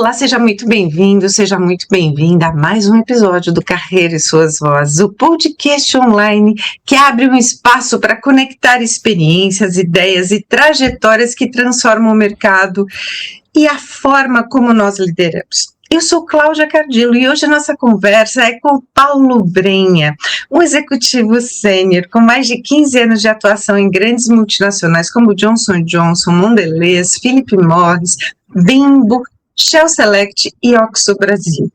Olá, seja muito bem-vindo, seja muito bem-vinda a mais um episódio do Carreira e Suas Vozes, o podcast online que abre um espaço para conectar experiências, ideias e trajetórias que transformam o mercado e a forma como nós lideramos. Eu sou Cláudia Cardillo e hoje a nossa conversa é com Paulo Brenha, um executivo sênior com mais de 15 anos de atuação em grandes multinacionais como Johnson & Johnson, Mondelez, Philip Morris, Bimbo, Shell Select e Oxo Brasil.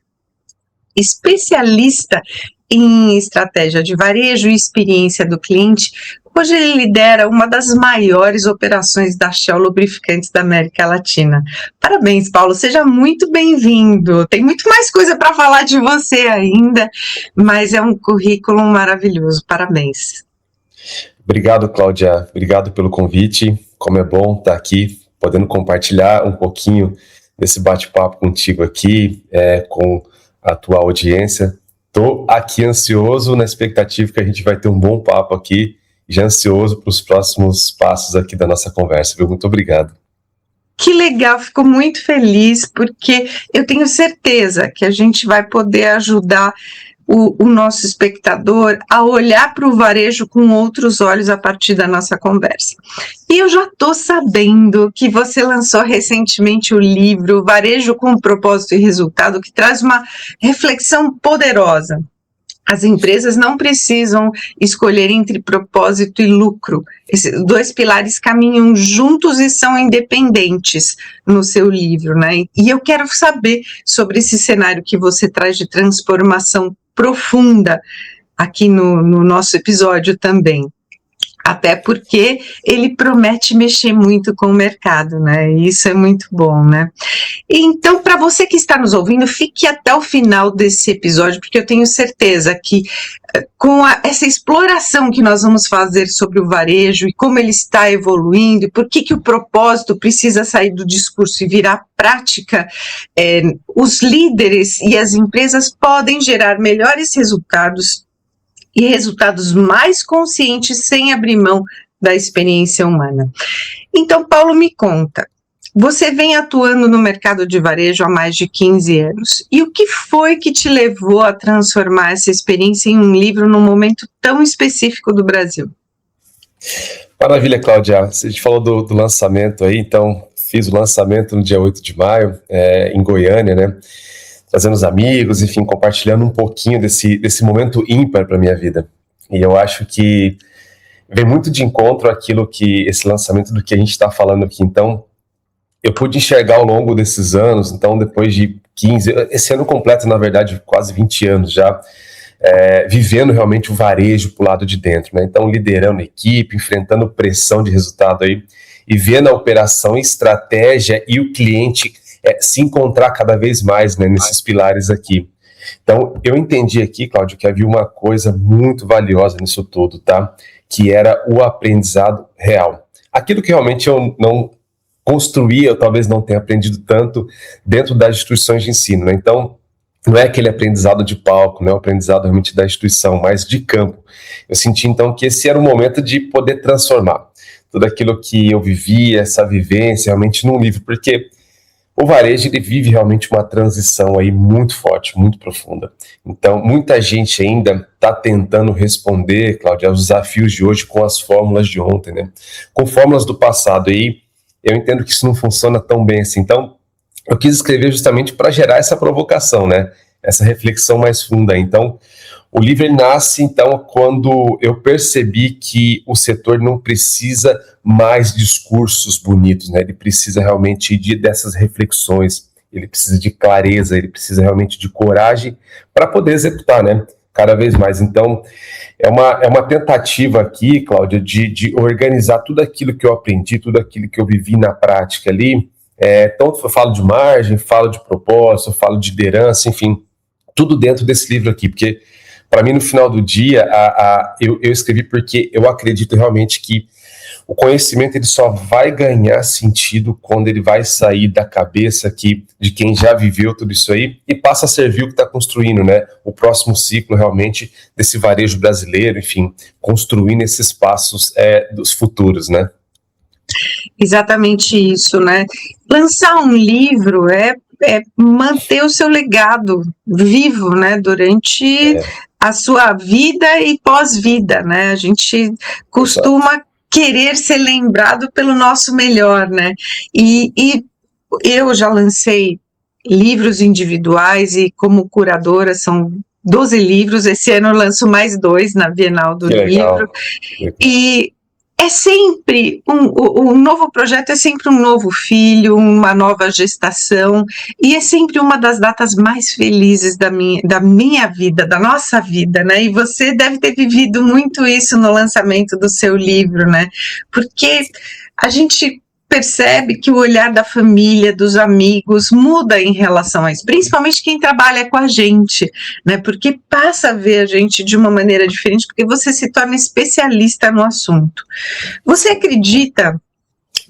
Especialista em estratégia de varejo e experiência do cliente, hoje ele lidera uma das maiores operações da Shell Lubrificantes da América Latina. Parabéns, Paulo, seja muito bem-vindo. Tem muito mais coisa para falar de você ainda, mas é um currículo maravilhoso. Parabéns. Obrigado, Cláudia. Obrigado pelo convite. Como é bom estar aqui, podendo compartilhar um pouquinho desse bate-papo contigo aqui, com a tua audiência. Estou aqui ansioso, na expectativa que a gente vai ter um bom papo aqui, já ansioso para os próximos passos aqui da nossa conversa, viu? Muito obrigado. Que legal, fico muito feliz, porque eu tenho certeza que a gente vai poder ajudar o nosso espectador a olhar para o varejo com outros olhos a partir da nossa conversa. E eu já estou sabendo que você lançou recentemente o livro Varejo com Propósito e Resultado, que traz uma reflexão poderosa. As empresas não precisam escolher entre propósito e lucro. Esses dois pilares caminham juntos e são independentes no seu livro, né? E eu quero saber sobre esse cenário que você traz de transformação profunda aqui no nosso episódio também. Até porque ele promete mexer muito com o mercado, né? E isso é muito bom, né? Então, para você que está nos ouvindo, fique até o final desse episódio, porque eu tenho certeza que com essa exploração que nós vamos fazer sobre o varejo e como ele está evoluindo, e por que o propósito precisa sair do discurso e virar prática, os líderes e as empresas podem gerar melhores resultados e resultados mais conscientes sem abrir mão da experiência humana. Então, Paulo, me conta, você vem atuando no mercado de varejo há mais de 15 anos, e o que foi que te levou a transformar essa experiência em um livro num momento tão específico do Brasil? Maravilha, Cláudia. Você falou do lançamento aí, então fiz o lançamento no dia 8 de maio, em Goiânia, né? Trazendo os amigos, enfim, compartilhando um pouquinho desse momento ímpar para a minha vida. E eu acho que vem muito de encontro àquilo que, esse lançamento do que a gente está falando aqui. Então, eu pude enxergar ao longo desses anos, então depois de 15, esse ano completo, na verdade, quase 20 anos já, vivendo realmente o varejo pro lado de dentro, né? Então, liderando a equipe, enfrentando pressão de resultado aí, e vendo a operação, estratégia e o cliente se encontrar cada vez mais, né, nesses pilares aqui. Então, eu entendi aqui, Cláudio, que havia uma coisa muito valiosa nisso tudo, tá? Que era o aprendizado real. Aquilo que realmente eu não construí, eu talvez não tenha aprendido tanto dentro das instituições de ensino, né? Então, não é aquele aprendizado de palco, não é o aprendizado realmente da instituição, mas de campo. Eu senti, então, que esse era o momento de poder transformar tudo aquilo que eu vivia, essa vivência, realmente num livro, porque o varejo, ele vive realmente uma transição aí muito forte, muito profunda. Então, muita gente ainda está tentando responder, Cláudia, aos desafios de hoje com as fórmulas de ontem, né? Com fórmulas do passado. E eu entendo que isso não funciona tão bem assim. Então, eu quis escrever justamente para gerar essa provocação, né? Essa reflexão mais funda. Então, o livro ele nasce, então, quando eu percebi que o setor não precisa mais discursos bonitos, né? Ele precisa realmente dessas reflexões, ele precisa de clareza, ele precisa realmente de coragem para poder executar, né? Cada vez mais. Então, é uma tentativa aqui, Cláudia, de organizar tudo aquilo que eu aprendi, tudo aquilo que eu vivi na prática ali. Então, eu falo de margem, falo de propósito, falo de liderança, enfim, tudo dentro desse livro aqui, porque para mim, no final do dia, eu escrevi porque eu acredito realmente que o conhecimento ele só vai ganhar sentido quando ele vai sair da cabeça aqui de quem já viveu tudo isso aí e passa a servir o que está construindo, né? O próximo ciclo realmente desse varejo brasileiro, enfim, construindo esses passos dos futuros, né? Exatamente isso, né? Lançar um livro manter o seu legado vivo, né, durante a sua vida e pós-vida, né? A gente costuma querer ser lembrado pelo nosso melhor, né? E eu já lancei livros individuais e como curadora são 12 livros, esse ano eu lanço mais 2 na Bienal do Livro, e é sempre um novo projeto, é sempre um novo filho, uma nova gestação, e é sempre uma das datas mais felizes da minha vida, da nossa vida, né? E você deve ter vivido muito isso no lançamento do seu livro, né? Porque a gente percebe que o olhar da família, dos amigos, muda em relação a isso, principalmente quem trabalha com a gente, né? Porque passa a ver a gente de uma maneira diferente, porque você se torna especialista no assunto. Você acredita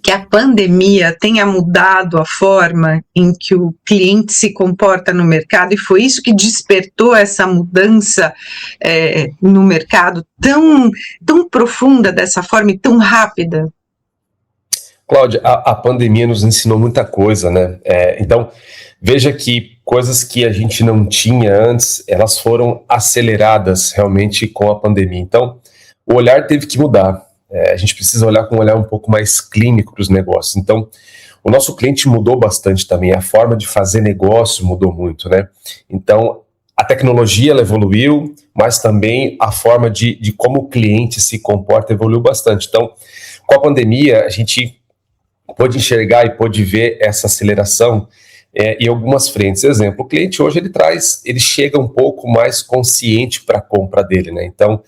que a pandemia tenha mudado a forma em que o cliente se comporta no mercado, e foi isso que despertou essa mudança no mercado tão profunda dessa forma e tão rápida? Cláudia, a pandemia nos ensinou muita coisa, né? Então, veja que coisas que a gente não tinha antes, elas foram aceleradas realmente com a pandemia. Então, o olhar teve que mudar. A gente precisa olhar com um olhar um pouco mais clínico para os negócios. Então, o nosso cliente mudou bastante também, a forma de fazer negócio mudou muito, né? Então, a tecnologia ela evoluiu, mas também a forma de como o cliente se comporta evoluiu bastante. Então, com a pandemia, a gente pôde enxergar e pôde ver essa aceleração em algumas frentes. Exemplo, o cliente hoje ele chega um pouco mais consciente para a compra dele, né? Então,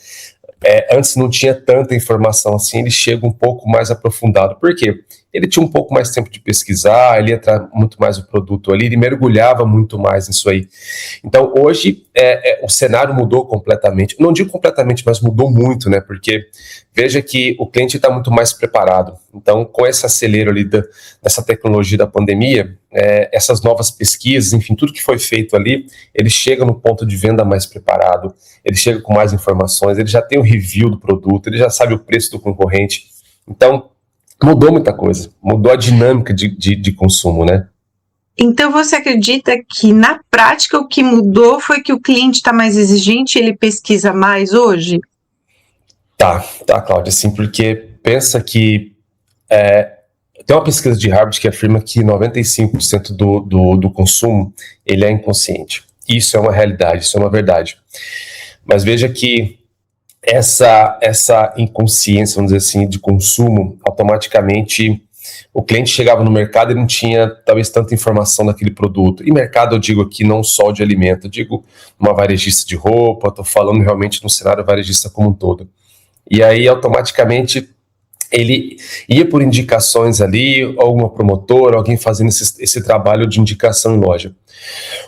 antes não tinha tanta informação assim, ele chega um pouco mais aprofundado. Por quê? Ele tinha um pouco mais tempo de pesquisar, ele ia trazer muito mais o produto ali, ele mergulhava muito mais nisso aí. Então, hoje, o cenário mudou completamente. Não digo completamente, mas mudou muito, né? Porque veja que o cliente está muito mais preparado. Então, com esse acelero ali dessa tecnologia da pandemia, essas novas pesquisas, enfim, tudo que foi feito ali, ele chega no ponto de venda mais preparado, ele chega com mais informações, ele já tem o review do produto, ele já sabe o preço do concorrente. Então, mudou muita coisa, mudou a dinâmica de consumo, né? Então você acredita que na prática o que mudou foi que o cliente está mais exigente e ele pesquisa mais hoje? Tá, Cláudia, sim, porque pensa que tem uma pesquisa de Harvard que afirma que 95% do consumo ele é inconsciente. Isso é uma realidade, isso é uma verdade. Mas veja que essa inconsciência, vamos dizer assim, de consumo, automaticamente o cliente chegava no mercado e não tinha talvez tanta informação daquele produto. E mercado eu digo aqui não só de alimento, eu digo uma varejista de roupa, estou falando realmente no cenário varejista como um todo. E aí automaticamente ele ia por indicações ali, alguma promotora, alguém fazendo esse trabalho de indicação em loja.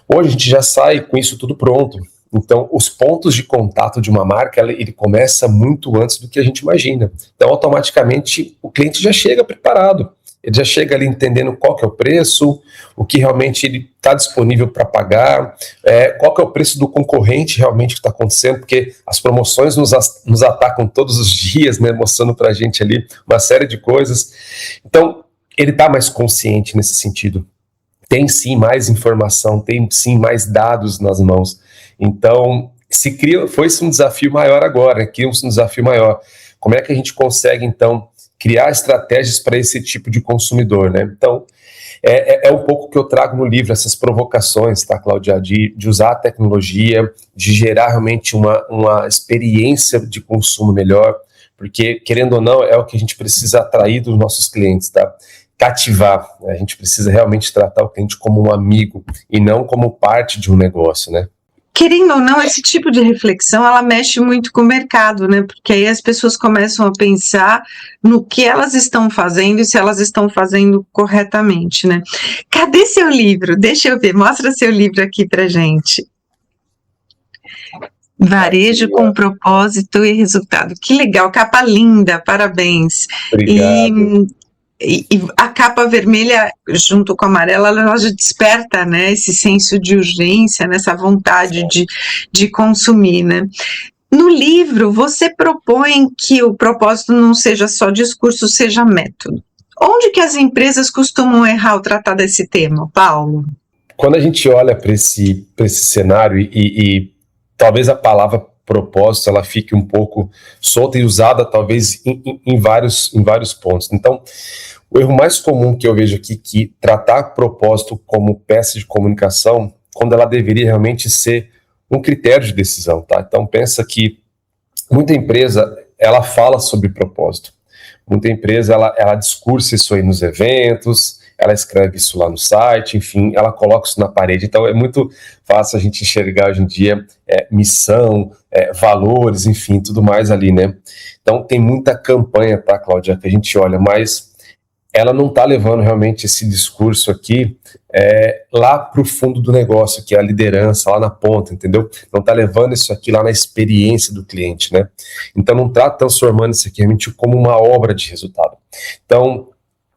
Hoje a gente já sai com isso tudo pronto. Então, os pontos de contato de uma marca, ele começa muito antes do que a gente imagina. Então, automaticamente, o cliente já chega preparado. Ele já chega ali entendendo qual que é o preço, o que realmente ele está disponível para pagar, qual que é o preço do concorrente realmente que está acontecendo, porque as promoções nos atacam todos os dias, né, mostrando para a gente ali uma série de coisas. Então, ele está mais consciente nesse sentido. Tem sim mais informação, tem sim mais dados nas mãos. Então, foi-se um desafio maior agora, cria-se um desafio maior. Como é que a gente consegue, então, criar estratégias para esse tipo de consumidor, né? Então, é um pouco que eu trago no livro, essas provocações, tá, Cláudia? De usar a tecnologia, de gerar realmente uma experiência de consumo melhor, porque, querendo ou não, é o que a gente precisa atrair dos nossos clientes, tá? Cativar, né? A gente precisa realmente tratar o cliente como um amigo e não como parte de um negócio, né? Querendo ou não, esse tipo de reflexão, ela mexe muito com o mercado, né? Porque aí as pessoas começam a pensar no que elas estão fazendo e se elas estão fazendo corretamente, né? Cadê seu livro? Deixa eu ver, mostra seu livro aqui pra gente. Varejo com propósito e resultado. Que legal, capa linda, parabéns. Obrigado. E a capa vermelha junto com a amarela, ela já desperta, né, esse senso de urgência, né, essa vontade de consumir, né. No livro, você propõe que o propósito não seja só discurso, seja método. Onde que as empresas costumam errar ao tratar desse tema, Paulo? quando a gente olha para esse cenário e talvez a palavra propósito ela fique um pouco solta e usada talvez em vários pontos. Então, o erro mais comum que eu vejo aqui que tratar propósito como peça de comunicação, quando ela deveria realmente ser um critério de decisão, tá? Então, pensa que muita empresa, ela fala sobre propósito. Muita empresa, ela discursa isso aí nos eventos, ela escreve isso lá no site, enfim, ela coloca isso na parede. Então, é muito fácil a gente enxergar hoje em dia missão, valores, enfim, tudo mais ali, né? Então, tem muita campanha, tá, Cláudia, que a gente olha, mas ela não está levando realmente esse discurso aqui lá para o fundo do negócio, que é a liderança, lá na ponta, entendeu? Não está levando isso aqui lá na experiência do cliente, né? Então não está transformando isso aqui realmente como uma obra de resultado. Então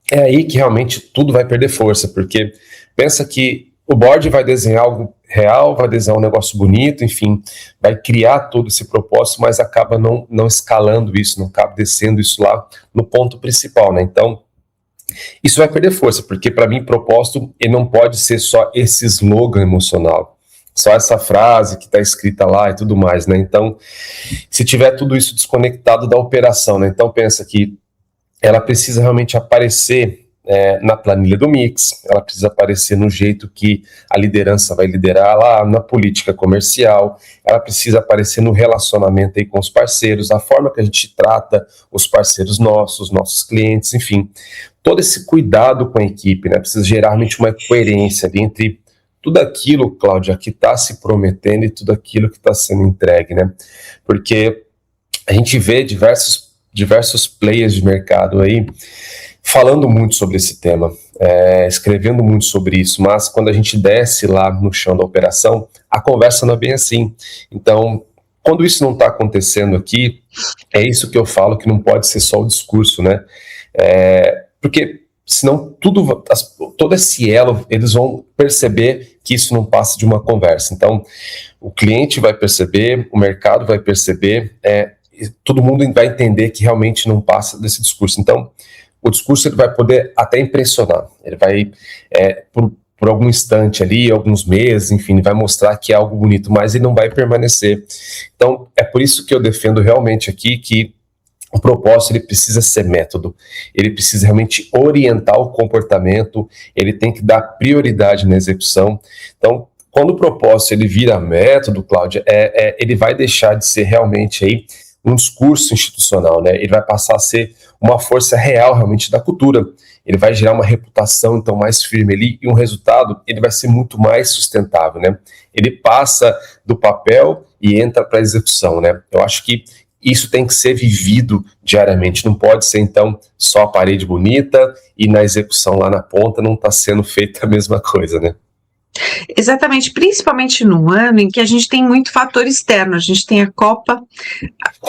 é aí que realmente tudo vai perder força, porque pensa que o board vai desenhar algo real, vai desenhar um negócio bonito, enfim, vai criar todo esse propósito, mas acaba não escalando isso, não acaba descendo isso lá no ponto principal, né? Então isso vai perder força, porque para mim propósito ele não pode ser só esse slogan emocional, só essa frase que está escrita lá e tudo mais, né? Então, se tiver tudo isso desconectado da operação, né? Então pensa que ela precisa realmente aparecer na planilha do Mix, ela precisa aparecer no jeito que a liderança vai liderar lá na política comercial, ela precisa aparecer no relacionamento aí com os parceiros, a forma que a gente trata os parceiros nossos clientes, enfim, todo esse cuidado com a equipe, né? Precisa gerar realmente uma coerência ali entre tudo aquilo, Cláudia, que está se prometendo e tudo aquilo que está sendo entregue, né? Porque a gente vê diversos players de mercado aí falando muito sobre esse tema, escrevendo muito sobre isso, mas quando a gente desce lá no chão da operação, a conversa não é bem assim. Então, quando isso não está acontecendo aqui, é isso que eu falo que não pode ser só o discurso, né? Porque senão todo esse elo, eles vão perceber que isso não passa de uma conversa. Então, o cliente vai perceber, o mercado vai perceber, todo mundo vai entender que realmente não passa desse discurso. Então, o discurso ele vai poder até impressionar, ele vai, por algum instante ali, alguns meses, enfim, vai mostrar que é algo bonito, mas ele não vai permanecer. Então, é por isso que eu defendo realmente aqui que o propósito ele precisa ser método, ele precisa realmente orientar o comportamento, ele tem que dar prioridade na execução. Então, quando o propósito ele vira método, Cláudia, ele vai deixar de ser realmente aí um discurso institucional, né? Ele vai passar a ser uma força real realmente da cultura. Ele vai gerar uma reputação então mais firme ali e um resultado ele vai ser muito mais sustentável, né? Ele passa do papel e entra para a execução, né? Eu acho que isso tem que ser vivido diariamente, não pode ser então só a parede bonita e na execução lá na ponta não está sendo feita a mesma coisa, né? Exatamente, principalmente num ano em que a gente tem muito fator externo, a gente tem a Copa,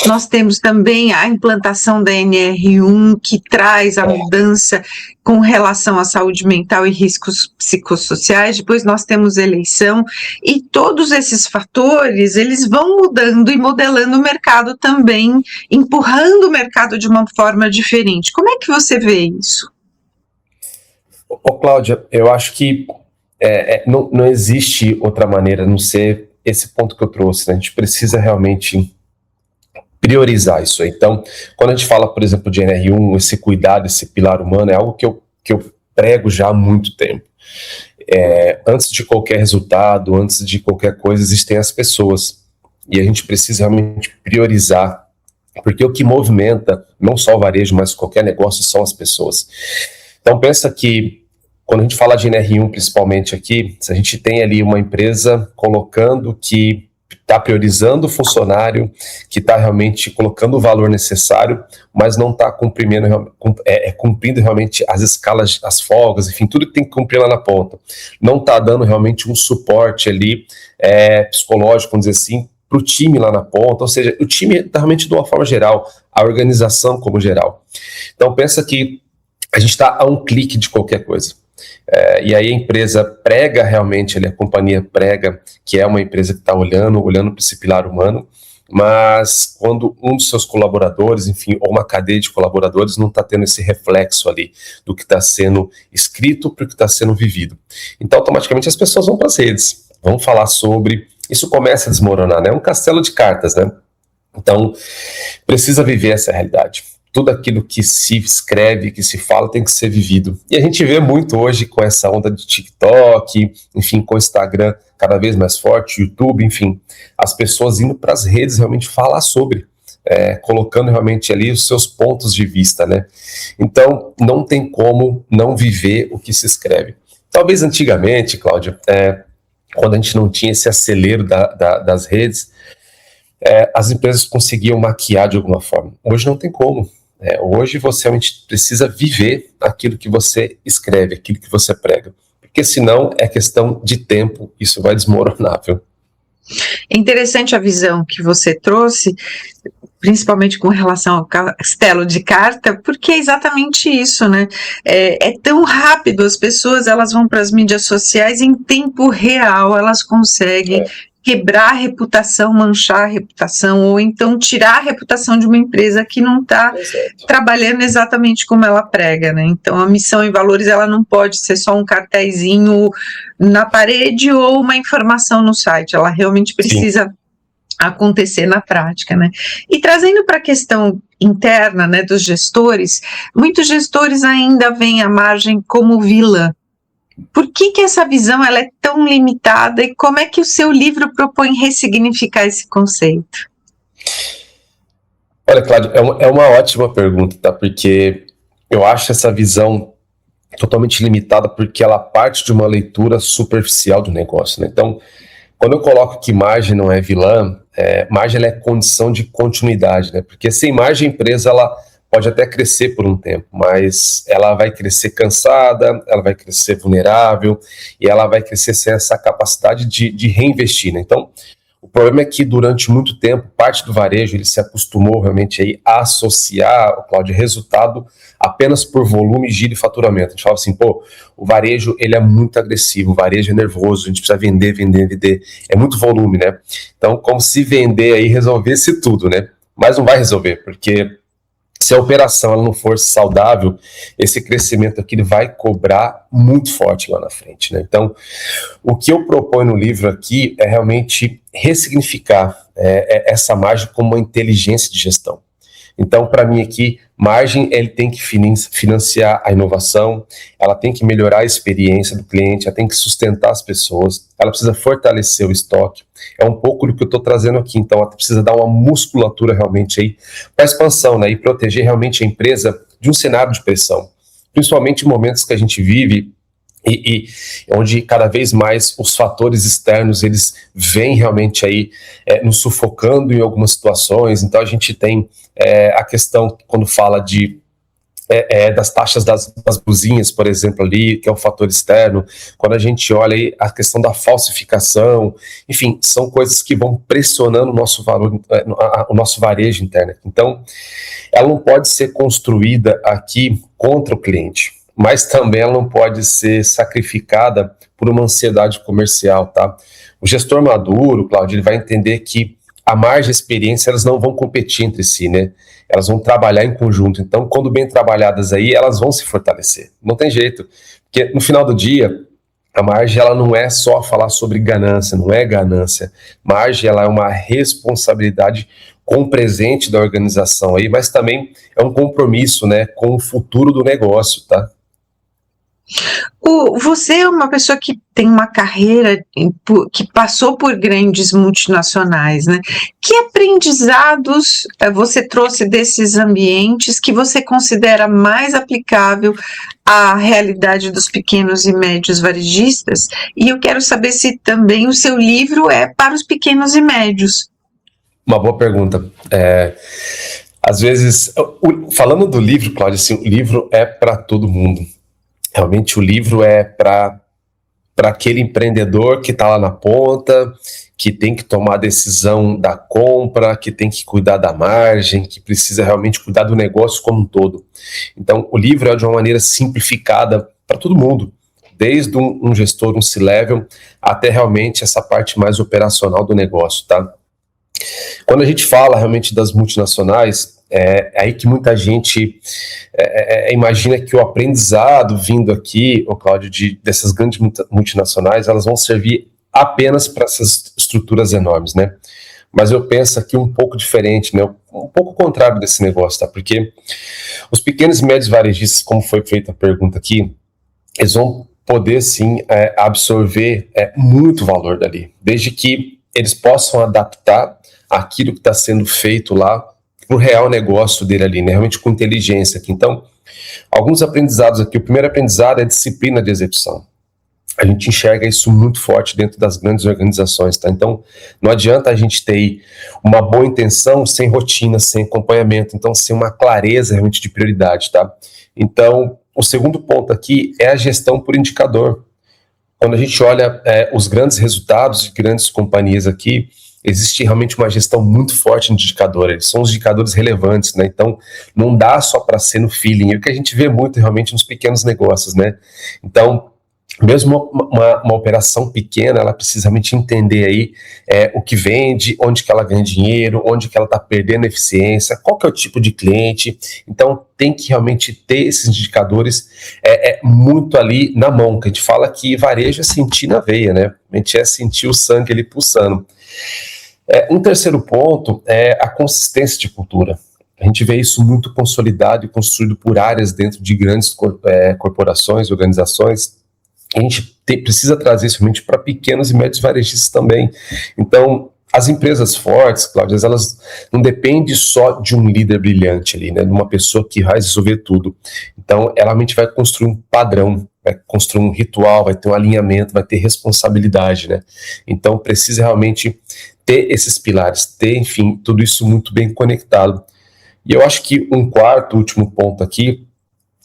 nós temos também a implantação da NR1, que traz a mudança com relação à saúde mental e riscos psicossociais, depois nós temos eleição, e todos esses fatores, eles vão mudando e modelando o mercado também, empurrando o mercado de uma forma diferente. Como é que você vê isso? Cláudia, eu acho que não existe outra maneira a não ser esse ponto que eu trouxe, né? A gente precisa realmente priorizar isso aí. Então, quando a gente fala, por exemplo, de NR1, esse cuidado, esse pilar humano, é algo que eu prego já há muito tempo. Antes de qualquer resultado, antes de qualquer coisa, existem as pessoas. E a gente precisa realmente priorizar, porque o que movimenta, não só o varejo, mas qualquer negócio, são as pessoas. Então, pensa que quando a gente fala de NR1, principalmente aqui, se a gente tem ali uma empresa colocando que está priorizando o funcionário, que está realmente colocando o valor necessário, mas não está cumprindo realmente as escalas, as folgas, enfim, tudo que tem que cumprir lá na ponta. Não está dando realmente um suporte ali psicológico, vamos dizer assim, para o time lá na ponta, ou seja, o time está realmente de uma forma geral, a organização como geral. Então pensa que a gente está a um clique de qualquer coisa. E aí a empresa prega realmente, a companhia prega que é uma empresa que está olhando para esse pilar humano, mas quando um dos seus colaboradores, enfim, ou uma cadeia de colaboradores não está tendo esse reflexo ali do que está sendo escrito para o que está sendo vivido. Então, automaticamente, as pessoas vão para as redes, vão falar sobre, isso começa a desmoronar, né? É um castelo de cartas, né? Então, precisa viver essa realidade. Tudo aquilo que se escreve, que se fala, tem que ser vivido. E a gente vê muito hoje com essa onda de TikTok, enfim, com o Instagram cada vez mais forte, YouTube, enfim, as pessoas indo para as redes realmente falar sobre, colocando realmente ali os seus pontos de vista, né? Então, não tem como não viver o que se escreve. Talvez antigamente, Cláudia, quando a gente não tinha esse acelero das redes, as empresas conseguiam maquiar de alguma forma. Hoje não tem como. Hoje você realmente precisa viver aquilo que você escreve, aquilo que você prega. Porque senão é questão de tempo, isso vai desmoronar, viu? É interessante a visão que você trouxe, principalmente com relação ao castelo de carta, porque é exatamente isso, né? É tão rápido, as pessoas elas vão para as mídias sociais em tempo real, elas conseguem quebrar a reputação, manchar a reputação, ou então tirar a reputação de uma empresa que não está trabalhando exatamente como ela prega, né? Então a missão e valores ela não pode ser só um cartazinho na parede ou uma informação no site, ela realmente precisa acontecer na prática, né? E trazendo para a questão interna, né, dos gestores, muitos gestores ainda veem a margem como vilã. Por que essa visão ela é tão limitada e como é que o seu livro propõe ressignificar esse conceito? Olha, Cláudio, é uma ótima pergunta, tá? Porque eu acho essa visão totalmente limitada porque ela parte de uma leitura superficial do negócio, né? Então, quando eu coloco que margem não é vilã, margem ela é condição de continuidade, né? Porque sem margem a empresa ela pode até crescer por um tempo, mas ela vai crescer cansada, ela vai crescer vulnerável e ela vai crescer sem essa capacidade de reinvestir, né? Então, o problema é que durante muito tempo, parte do varejo ele se acostumou realmente aí a associar, Cláudio, resultado apenas por volume, giro e faturamento. A gente fala assim, pô, o varejo ele é muito agressivo, o varejo é nervoso, a gente precisa vender, vender, vender. É muito volume, né? Então, como se vender aí resolvesse tudo, né? Mas não vai resolver, porque se a operação ela não for saudável, esse crescimento aqui ele vai cobrar muito forte lá na frente, né? Então, o que eu proponho no livro aqui é realmente ressignificar essa margem como uma inteligência de gestão. Então, para mim aqui, margem ele tem que financiar a inovação, ela tem que melhorar a experiência do cliente, ela tem que sustentar as pessoas, ela precisa fortalecer o estoque. É um pouco do que eu estou trazendo aqui, então ela precisa dar uma musculatura realmente aí para a expansão, né, e proteger realmente a empresa de um cenário de pressão, principalmente em momentos que a gente vive e onde cada vez mais os fatores externos eles vêm realmente aí nos sufocando em algumas situações. Então a gente tem a questão quando fala das taxas das buzinhas, por exemplo, ali, que é um fator externo, quando a gente olha aí a questão da falsificação, enfim, são coisas que vão pressionando o nosso valor, o nosso varejo interno. Então, ela não pode ser construída aqui contra o cliente, mas também ela não pode ser sacrificada por uma ansiedade comercial, tá? O gestor maduro, Cláudio, ele vai entender que a margem e a experiência, elas não vão competir entre si, né? Elas vão trabalhar em conjunto. Então, quando bem trabalhadas aí, elas vão se fortalecer. Não tem jeito. Porque no final do dia, a margem, ela não é só falar sobre ganância, não é ganância. Margem, ela é uma responsabilidade com o presente da organização aí, mas também é um compromisso, né, com o futuro do negócio, tá? Você é uma pessoa que tem uma carreira que passou por grandes multinacionais, né? Que aprendizados você trouxe desses ambientes que você considera mais aplicável à realidade dos pequenos e médios varejistas? E eu quero saber se também o seu livro é para os pequenos e médios. Uma boa pergunta. Às vezes, falando do livro, Cláudia, assim, o livro é para todo mundo. Realmente o livro é para aquele empreendedor que está lá na ponta, que tem que tomar a decisão da compra, que tem que cuidar da margem, que precisa realmente cuidar do negócio como um todo. Então, o livro é de uma maneira simplificada para todo mundo, desde um gestor, um C-level, até realmente essa parte mais operacional do negócio, tá? Quando a gente fala realmente das multinacionais, é aí que muita gente imagina que o aprendizado vindo aqui, o Cláudio, dessas grandes multinacionais, elas vão servir apenas para essas estruturas enormes, né? Mas eu penso aqui um pouco diferente, né? Um pouco contrário desse negócio, tá? Porque os pequenos e médios varejistas, como foi feita a pergunta aqui, eles vão poder, sim, absorver muito valor dali, desde que eles possam adaptar aquilo que está sendo feito lá para o real negócio dele ali, né? Realmente com inteligência aqui. Então, alguns aprendizados aqui. O primeiro aprendizado é a disciplina de execução. A gente enxerga isso muito forte dentro das grandes organizações, tá? Então, não adianta a gente ter uma boa intenção sem rotina, sem acompanhamento, então, sem uma clareza realmente de prioridade, tá? Então, o segundo ponto aqui é a gestão por indicador. Quando a gente olha os grandes resultados de grandes companhias aqui, existe realmente uma gestão muito forte de indicador, eles são os indicadores relevantes, né? Então, não dá só para ser no feeling, é o que a gente vê muito realmente nos pequenos negócios, né? Então, mesmo uma operação pequena, ela precisa realmente entender aí o que vende, onde que ela ganha dinheiro, onde que ela está perdendo eficiência, qual que é o tipo de cliente. Então tem que realmente ter esses indicadores muito ali na mão, que a gente fala que varejo é sentir na veia, né? A gente sentir o sangue ali pulsando. Um terceiro ponto é a consistência de cultura. A gente vê isso muito consolidado e construído por áreas dentro de grandes corporações, organizações. A gente precisa trazer isso realmente para pequenos e médios varejistas também. Então, as empresas fortes, Cláudia, elas não dependem só de um líder brilhante ali, né, de uma pessoa que vai resolver tudo. Então, ela realmente vai construir um padrão, vai construir um ritual, vai ter um alinhamento, vai ter responsabilidade, né? Então, precisa realmente ter esses pilares, ter, enfim, tudo isso muito bem conectado. E eu acho que um quarto, último ponto aqui,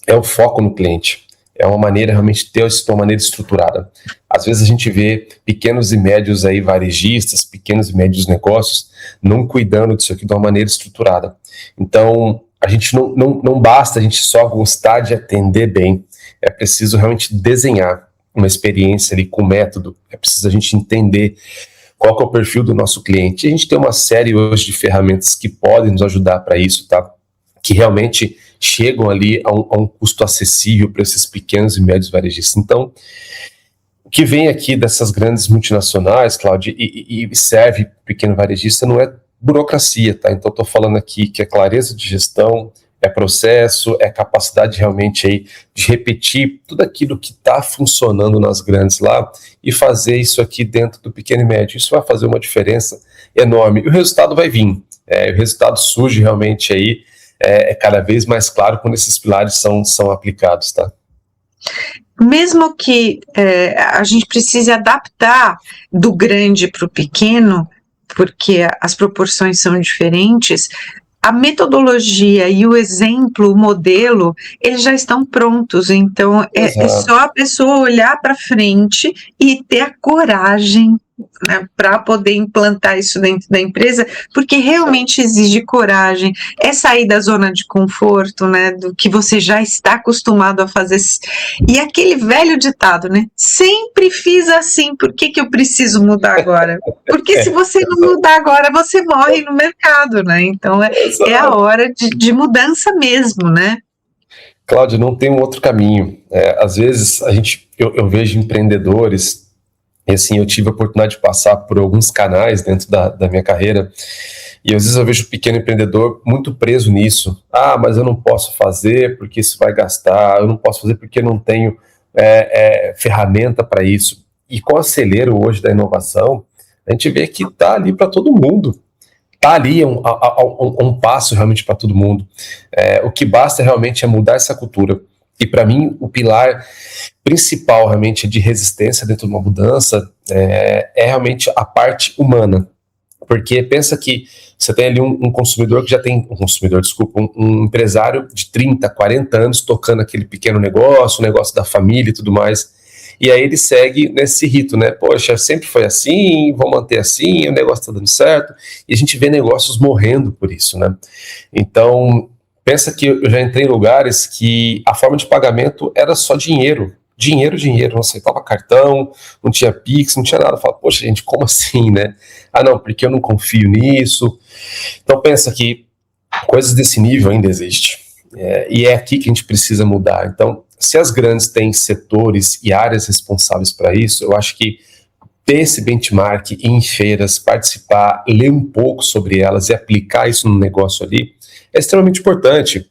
é o foco no cliente. É uma maneira realmente de ter isso de uma maneira estruturada. Às vezes a gente vê pequenos e médios aí varejistas, pequenos e médios negócios, não cuidando disso aqui de uma maneira estruturada. Então, a gente não basta a gente só gostar de atender bem, é preciso realmente desenhar uma experiência ali com método, é preciso a gente entender qual que é o perfil do nosso cliente. A gente tem uma série hoje de ferramentas que podem nos ajudar para isso, tá? Que realmente chegam ali a um custo acessível para esses pequenos e médios varejistas. Então, o que vem aqui dessas grandes multinacionais, Cláudio, e serve para o pequeno varejista não é burocracia, tá? Então, estou falando aqui que é clareza de gestão, é processo, é capacidade realmente aí de repetir tudo aquilo que está funcionando nas grandes lá e fazer isso aqui dentro do pequeno e médio. Isso vai fazer uma diferença enorme. E o resultado vai vir. O resultado surge realmente aí cada vez mais claro quando esses pilares são aplicados, tá? Mesmo que a gente precise adaptar do grande para o pequeno, porque as proporções são diferentes, a metodologia e o exemplo, o modelo, eles já estão prontos. Então, é só a pessoa olhar para frente e ter a coragem, né, para poder implantar isso dentro da empresa, porque realmente exige coragem, é sair da zona de conforto, né, do que você já está acostumado a fazer, e aquele velho ditado, né, sempre fiz assim, por que eu preciso mudar agora? Porque se você não mudar agora, você morre no mercado, né, então é a hora de mudança mesmo, né. Cláudia, não tem um outro caminho. Às vezes eu vejo empreendedores. E assim, eu tive a oportunidade de passar por alguns canais dentro da minha carreira, e às vezes eu vejo o pequeno empreendedor muito preso nisso. Ah, mas eu não posso fazer porque isso vai gastar, eu não posso fazer porque não tenho ferramenta para isso. E com o acelero hoje da inovação, a gente vê que está ali para todo mundo. Está ali um passo realmente para todo mundo. O que basta realmente é mudar essa cultura. E para mim, o pilar principal realmente de resistência dentro de uma mudança é realmente a parte humana. Porque pensa que você tem ali um consumidor que já tem, um empresário de 30, 40 anos tocando aquele pequeno negócio, o negócio da família e tudo mais. E aí ele segue nesse rito, né? Poxa, sempre foi assim, vou manter assim, o negócio está dando certo. E a gente vê negócios morrendo por isso, né? Então, pensa que eu já entrei em lugares que a forma de pagamento era só dinheiro dinheiro, não aceitava cartão, não tinha Pix, não tinha nada. Eu falo, poxa, gente, como assim, né? Ah, não, porque eu não confio nisso. Então pensa que coisas desse nível ainda existem. E é aqui que a gente precisa mudar. Então, se as grandes têm setores e áreas responsáveis para isso, eu acho que ter esse benchmark em feiras, participar, ler um pouco sobre elas e aplicar isso no negócio ali é extremamente importante.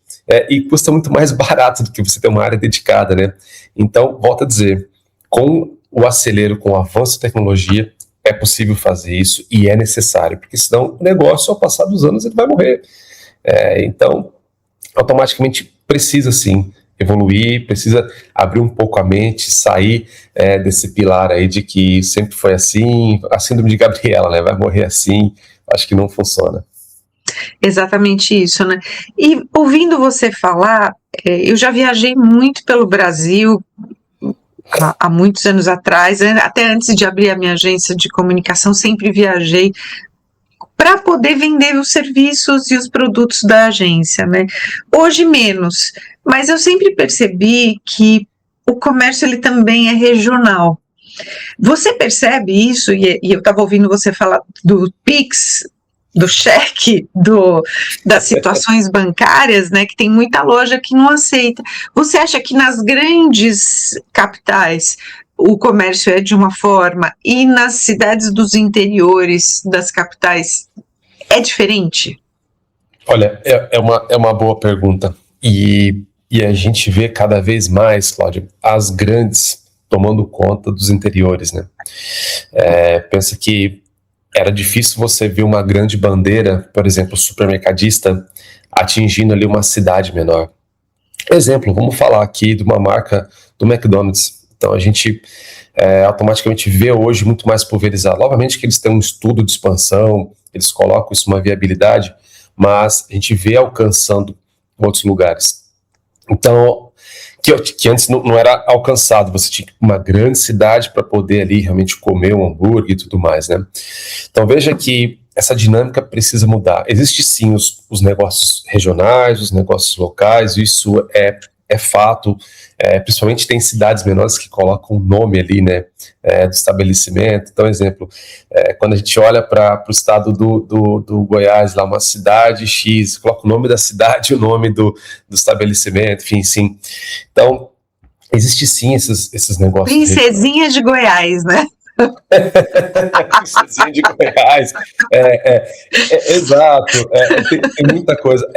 E custa muito mais barato do que você ter uma área dedicada, né? Então, volto a dizer, com o acelero, com o avanço da tecnologia, é possível fazer isso e é necessário, porque senão o negócio, ao passar dos anos, ele vai morrer. Então, automaticamente precisa sim evoluir, precisa abrir um pouco a mente, sair desse pilar aí de que sempre foi assim, a síndrome de Gabriela, né? Vai morrer assim, acho que não funciona. Exatamente isso, né? E ouvindo você falar, eu já viajei muito pelo Brasil há muitos anos atrás, até antes de abrir a minha agência de comunicação, sempre viajei para poder vender os serviços e os produtos da agência, né? Hoje menos, mas eu sempre percebi que o comércio ele também é regional. Você percebe isso? E eu estava ouvindo você falar do Pix, do cheque, das situações bancárias, né? Que tem muita loja que não aceita. Você acha que nas grandes capitais o comércio é de uma forma e nas cidades dos interiores das capitais é diferente? Olha, é uma boa pergunta. E a gente vê cada vez mais, Cláudio, as grandes tomando conta dos interiores, né? Pensa que era difícil você ver uma grande bandeira, por exemplo, supermercadista, atingindo ali uma cidade menor. Exemplo, vamos falar aqui de uma marca do McDonald's. Então a gente automaticamente vê hoje muito mais pulverizado. Obviamente que eles têm um estudo de expansão, eles colocam isso uma viabilidade, mas a gente vê alcançando outros lugares. Então, que antes não era alcançado, você tinha uma grande cidade para poder ali realmente comer um hambúrguer e tudo mais, né? Então veja que essa dinâmica precisa mudar. Existem sim os negócios regionais, os negócios locais, isso é fato, principalmente tem cidades menores que colocam o nome ali, né, do estabelecimento. Então, exemplo, quando a gente olha para o estado do Goiás, lá uma cidade X, coloca o nome da cidade e o nome do estabelecimento, enfim, sim. Então, existe sim esses negócios. Princesinha de Goiás, né? Princesinha de Goiás, exato, tem muita coisa,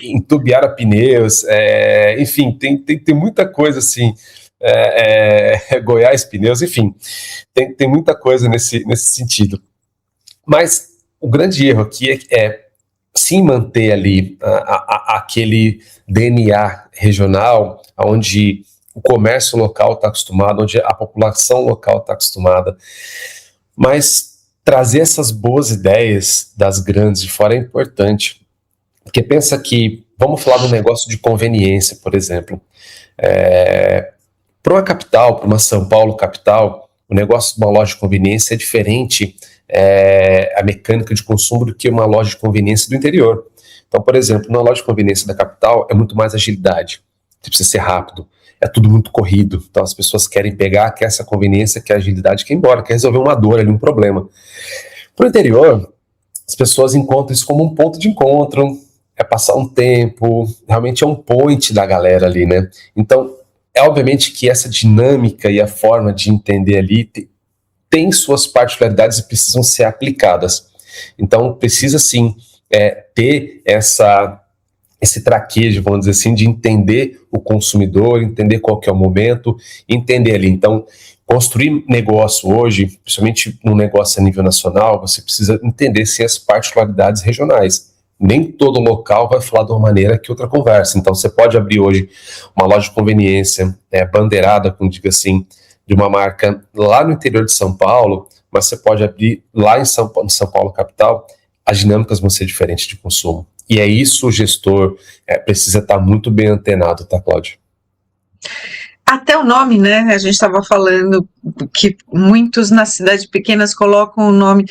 Intubiara Pneus, enfim, tem muita coisa assim, Goiás Pneus, enfim, tem muita coisa nesse sentido. Mas o grande erro aqui é sim manter ali aquele DNA regional, onde o comércio local está acostumado, onde a população local está acostumada, mas trazer essas boas ideias das grandes de fora é importante, porque pensa que, vamos falar de um negócio de conveniência, por exemplo, para uma capital, para uma São Paulo capital, o negócio de uma loja de conveniência é diferente a mecânica de consumo do que uma loja de conveniência do interior. Então, por exemplo, na loja de conveniência da capital é muito mais agilidade, você precisa ser rápido, é tudo muito corrido, então as pessoas querem pegar, quer essa conveniência, quer agilidade, quer ir embora, quer resolver uma dor ali, um problema. Para o interior, as pessoas encontram isso como um ponto de encontro, é passar um tempo, realmente é um point da galera ali, né? Então, obviamente que essa dinâmica e a forma de entender ali tem suas particularidades e precisam ser aplicadas. Então, precisa sim ter esse traquejo, vamos dizer assim, de entender o consumidor, entender qual que é o momento, entender ali. Então, construir negócio hoje, principalmente um negócio a nível nacional, você precisa entender sim as particularidades regionais. Nem todo local vai falar de uma maneira que outra conversa. Então, você pode abrir hoje uma loja de conveniência bandeirada, como diga assim, de uma marca lá no interior de São Paulo, mas você pode abrir lá em São Paulo capital, as dinâmicas vão ser diferentes de consumo. E é isso o gestor precisa estar muito bem antenado, tá, Cláudio? Até o nome, né? A gente estava falando que muitos nas cidades pequenas colocam o nome.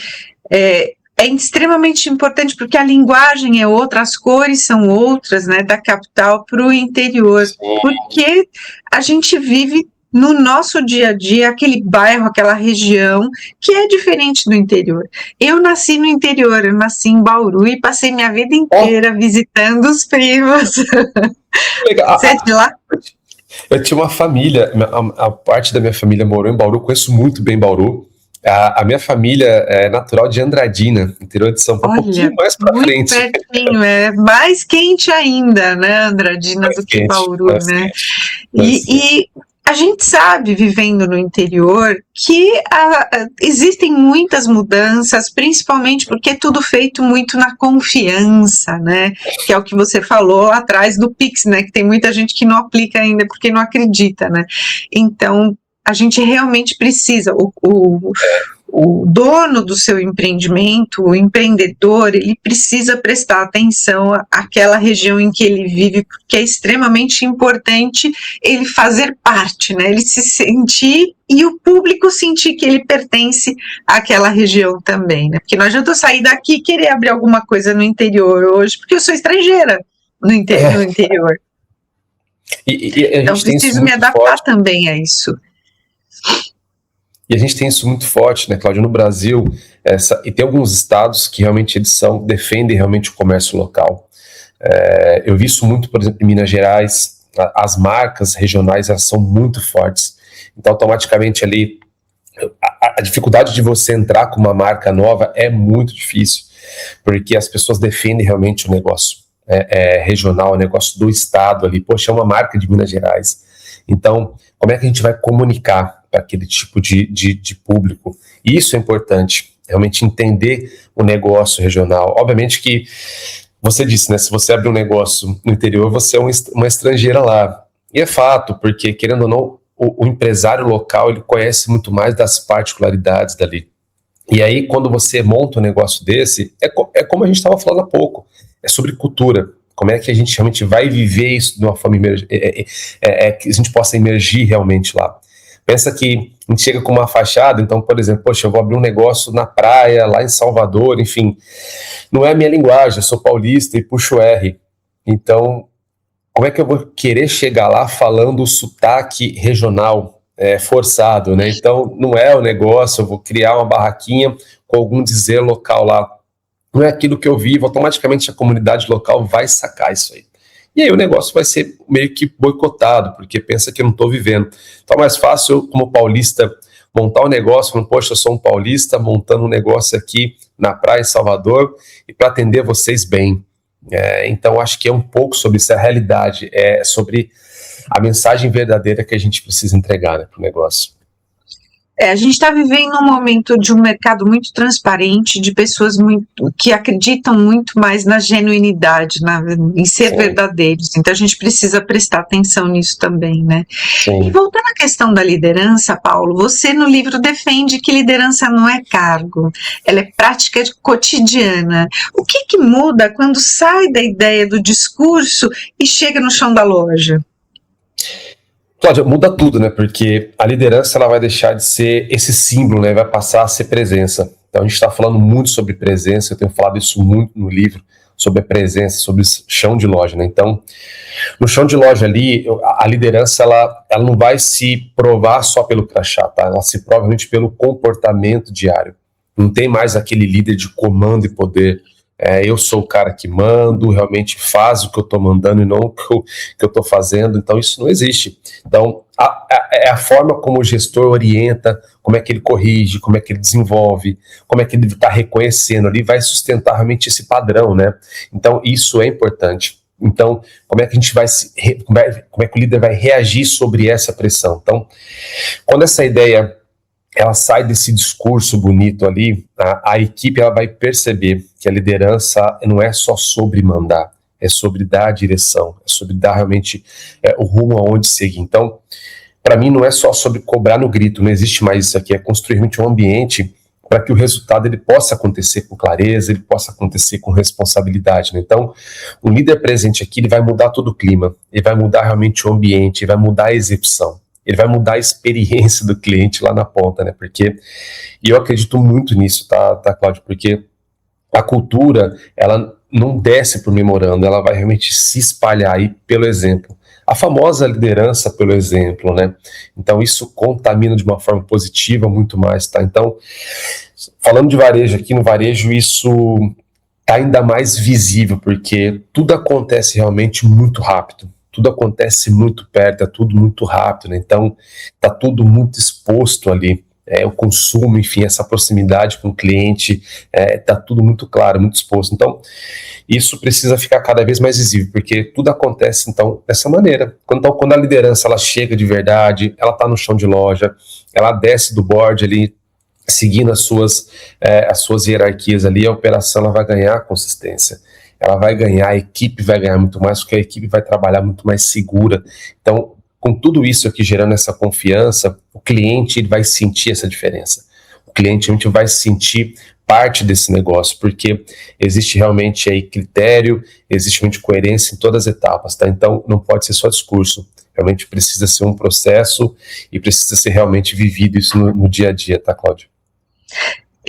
é extremamente importante porque a linguagem é outra, as cores são outras, né, da capital para o interior, porque a gente vive no nosso dia a dia aquele bairro, aquela região que é diferente do interior. Eu nasci no interior, eu nasci em Bauru e passei minha vida inteira visitando os primos. Legal. Você é de lá? Eu tinha uma família, a parte da minha família morou em Bauru, conheço muito bem Bauru. A minha família é natural de Andradina, interior de São Paulo, um pouquinho mais para frente. Pertinho, é mais quente ainda, né, Andradina, mais do que Bauru, né? E a gente sabe, vivendo no interior, que existem muitas mudanças, principalmente porque é tudo feito muito na confiança, né? Que é o que você falou atrás do Pix, né? Que tem muita gente que não aplica ainda porque não acredita, né? Então, a gente realmente precisa, o dono do seu empreendimento, o empreendedor, ele precisa prestar atenção àquela região em que ele vive, porque é extremamente importante ele fazer parte, né? Ele se sentir e o público sentir que ele pertence àquela região também, né? Porque não adianta eu sair daqui e querer abrir alguma coisa no interior hoje, porque eu sou estrangeira no interior. Então preciso me adaptar também a isso. E a gente tem isso muito forte, né, Cláudia, no Brasil, e tem alguns estados que realmente defendem realmente o comércio local. Eu vi isso muito, por exemplo, em Minas Gerais, as marcas regionais, elas são muito fortes. Então, automaticamente ali, a dificuldade de você entrar com uma marca nova é muito difícil, porque as pessoas defendem realmente o negócio regional, o negócio do estado ali. Poxa, é uma marca de Minas Gerais. Então, como é que a gente vai comunicar para aquele tipo de público? E isso é importante, realmente entender o negócio regional. Obviamente que, você disse, né, se você abrir um negócio no interior, você é uma estrangeira lá. E é fato, porque, querendo ou não, o empresário local, ele conhece muito mais das particularidades dali. E aí, quando você monta um negócio desse, é como a gente estava falando há pouco, é sobre cultura. Como é que a gente realmente vai viver isso de uma forma que a gente possa emergir realmente lá. Pensa que a gente chega com uma fachada, então, por exemplo, poxa, eu vou abrir um negócio na praia, lá em Salvador, enfim, não é a minha linguagem, eu sou paulista e puxo R. Então, como é que eu vou querer chegar lá falando o sotaque regional forçado, né? Então, não é o negócio, eu vou criar uma barraquinha com algum dizer local lá. Não é aquilo que eu vivo, automaticamente a comunidade local vai sacar isso aí. E aí o negócio vai ser meio que boicotado, porque pensa que eu não estou vivendo. Então é mais fácil eu, como paulista, montar um negócio, falando, poxa, eu sou um paulista, montando um negócio aqui na praia em Salvador, e para atender vocês bem. Então acho que é um pouco sobre essa realidade, sobre a mensagem verdadeira que a gente precisa entregar, né, para o negócio. A gente está vivendo um momento de um mercado muito transparente, de pessoas que acreditam muito mais na genuinidade, em ser verdadeiros. Então a gente precisa prestar atenção nisso também, né? Sim. E voltando à questão da liderança, Paulo, você no livro defende que liderança não é cargo, ela é prática cotidiana. O que muda quando sai da ideia do discurso e chega no chão da loja? Cláudia, muda tudo, né? Porque a liderança ela vai deixar de ser esse símbolo, né? Vai passar a ser presença. Então a gente está falando muito sobre presença, eu tenho falado isso muito no livro, sobre a presença, sobre o chão de loja, né? Então, no chão de loja ali, a liderança ela não vai se provar só pelo crachá, tá? Ela se prova realmente pelo comportamento diário. Não tem mais aquele líder de comando e poder. Eu sou o cara que mando, realmente faz o que eu estou mandando e não o que eu estou fazendo, então isso não existe. Então, é a forma como o gestor orienta, como é que ele corrige, como é que ele desenvolve, como é que ele está reconhecendo ali, vai sustentar realmente esse padrão, né? Então, isso é importante. Então, como é que a gente como é que o líder vai reagir sobre essa pressão? Então, quando essa ideia ela sai desse discurso bonito ali, a equipe ela vai perceber que a liderança não é só sobre mandar, é sobre dar a direção, é sobre dar realmente o rumo aonde seguir. Então, para mim não é só sobre cobrar no grito, não existe mais isso aqui, é construir realmente um ambiente para que o resultado ele possa acontecer com clareza, ele possa acontecer com responsabilidade, né? Então, o líder presente aqui, ele vai mudar todo o clima, ele vai mudar realmente o ambiente, ele vai mudar a execução. Ele vai mudar a experiência do cliente lá na ponta, né? E eu acredito muito nisso, tá, Cláudio? Porque a cultura, ela não desce por memorando, ela vai realmente se espalhar aí pelo exemplo. A famosa liderança pelo exemplo, né? Então isso contamina de uma forma positiva muito mais, tá? Então, falando de varejo aqui, no varejo isso tá ainda mais visível, porque tudo acontece realmente muito rápido. Tudo acontece muito perto, é tudo muito rápido, né? Então tá tudo muito exposto ali. O consumo, enfim, essa proximidade com o cliente, tá tudo muito claro, muito exposto. Então, isso precisa ficar cada vez mais visível, porque tudo acontece, então, dessa maneira. Então, quando a liderança, ela chega de verdade, ela está no chão de loja, ela desce do board ali, seguindo as suas hierarquias ali, a operação ela vai ganhar consistência. Ela vai ganhar, a equipe vai ganhar muito mais, porque a equipe vai trabalhar muito mais segura. Então, com tudo isso aqui gerando essa confiança, o cliente ele vai sentir essa diferença. O cliente realmente vai sentir parte desse negócio, porque existe realmente aí critério, existe realmente coerência em todas as etapas, tá? Então, não pode ser só discurso. Realmente precisa ser um processo e precisa ser realmente vivido isso no dia a dia, tá, Cláudio?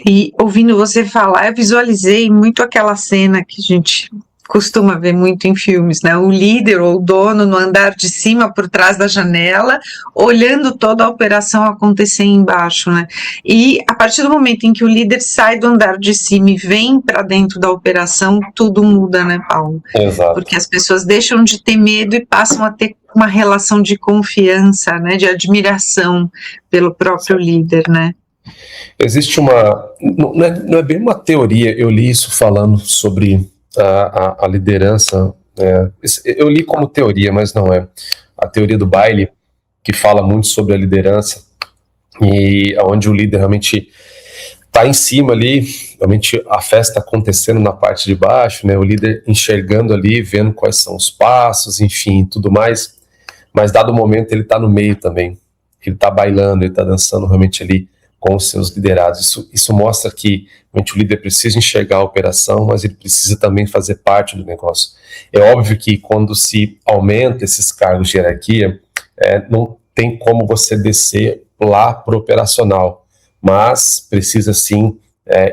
E ouvindo você falar, eu visualizei muito aquela cena que a gente costuma ver muito em filmes, né? O líder ou o dono no andar de cima, por trás da janela, olhando toda a operação acontecer embaixo, né? E a partir do momento em que o líder sai do andar de cima e vem para dentro da operação, tudo muda, né, Paulo? Exato. Porque as pessoas deixam de ter medo e passam a ter uma relação de confiança, né? De admiração pelo próprio líder, né? Existe não é bem uma teoria, eu li isso falando sobre a liderança, eu li como teoria, mas não é. A teoria do baile, que fala muito sobre a liderança, e onde o líder realmente está em cima ali, realmente a festa acontecendo na parte de baixo, né, o líder enxergando ali, vendo quais são os passos, enfim, tudo mais, mas dado o momento ele está no meio também, ele está bailando, ele está dançando realmente ali com os seus liderados. Isso mostra que realmente o líder precisa enxergar a operação, mas ele precisa também fazer parte do negócio. É óbvio que quando se aumenta esses cargos de hierarquia, não tem como você descer lá para o operacional, mas precisa sim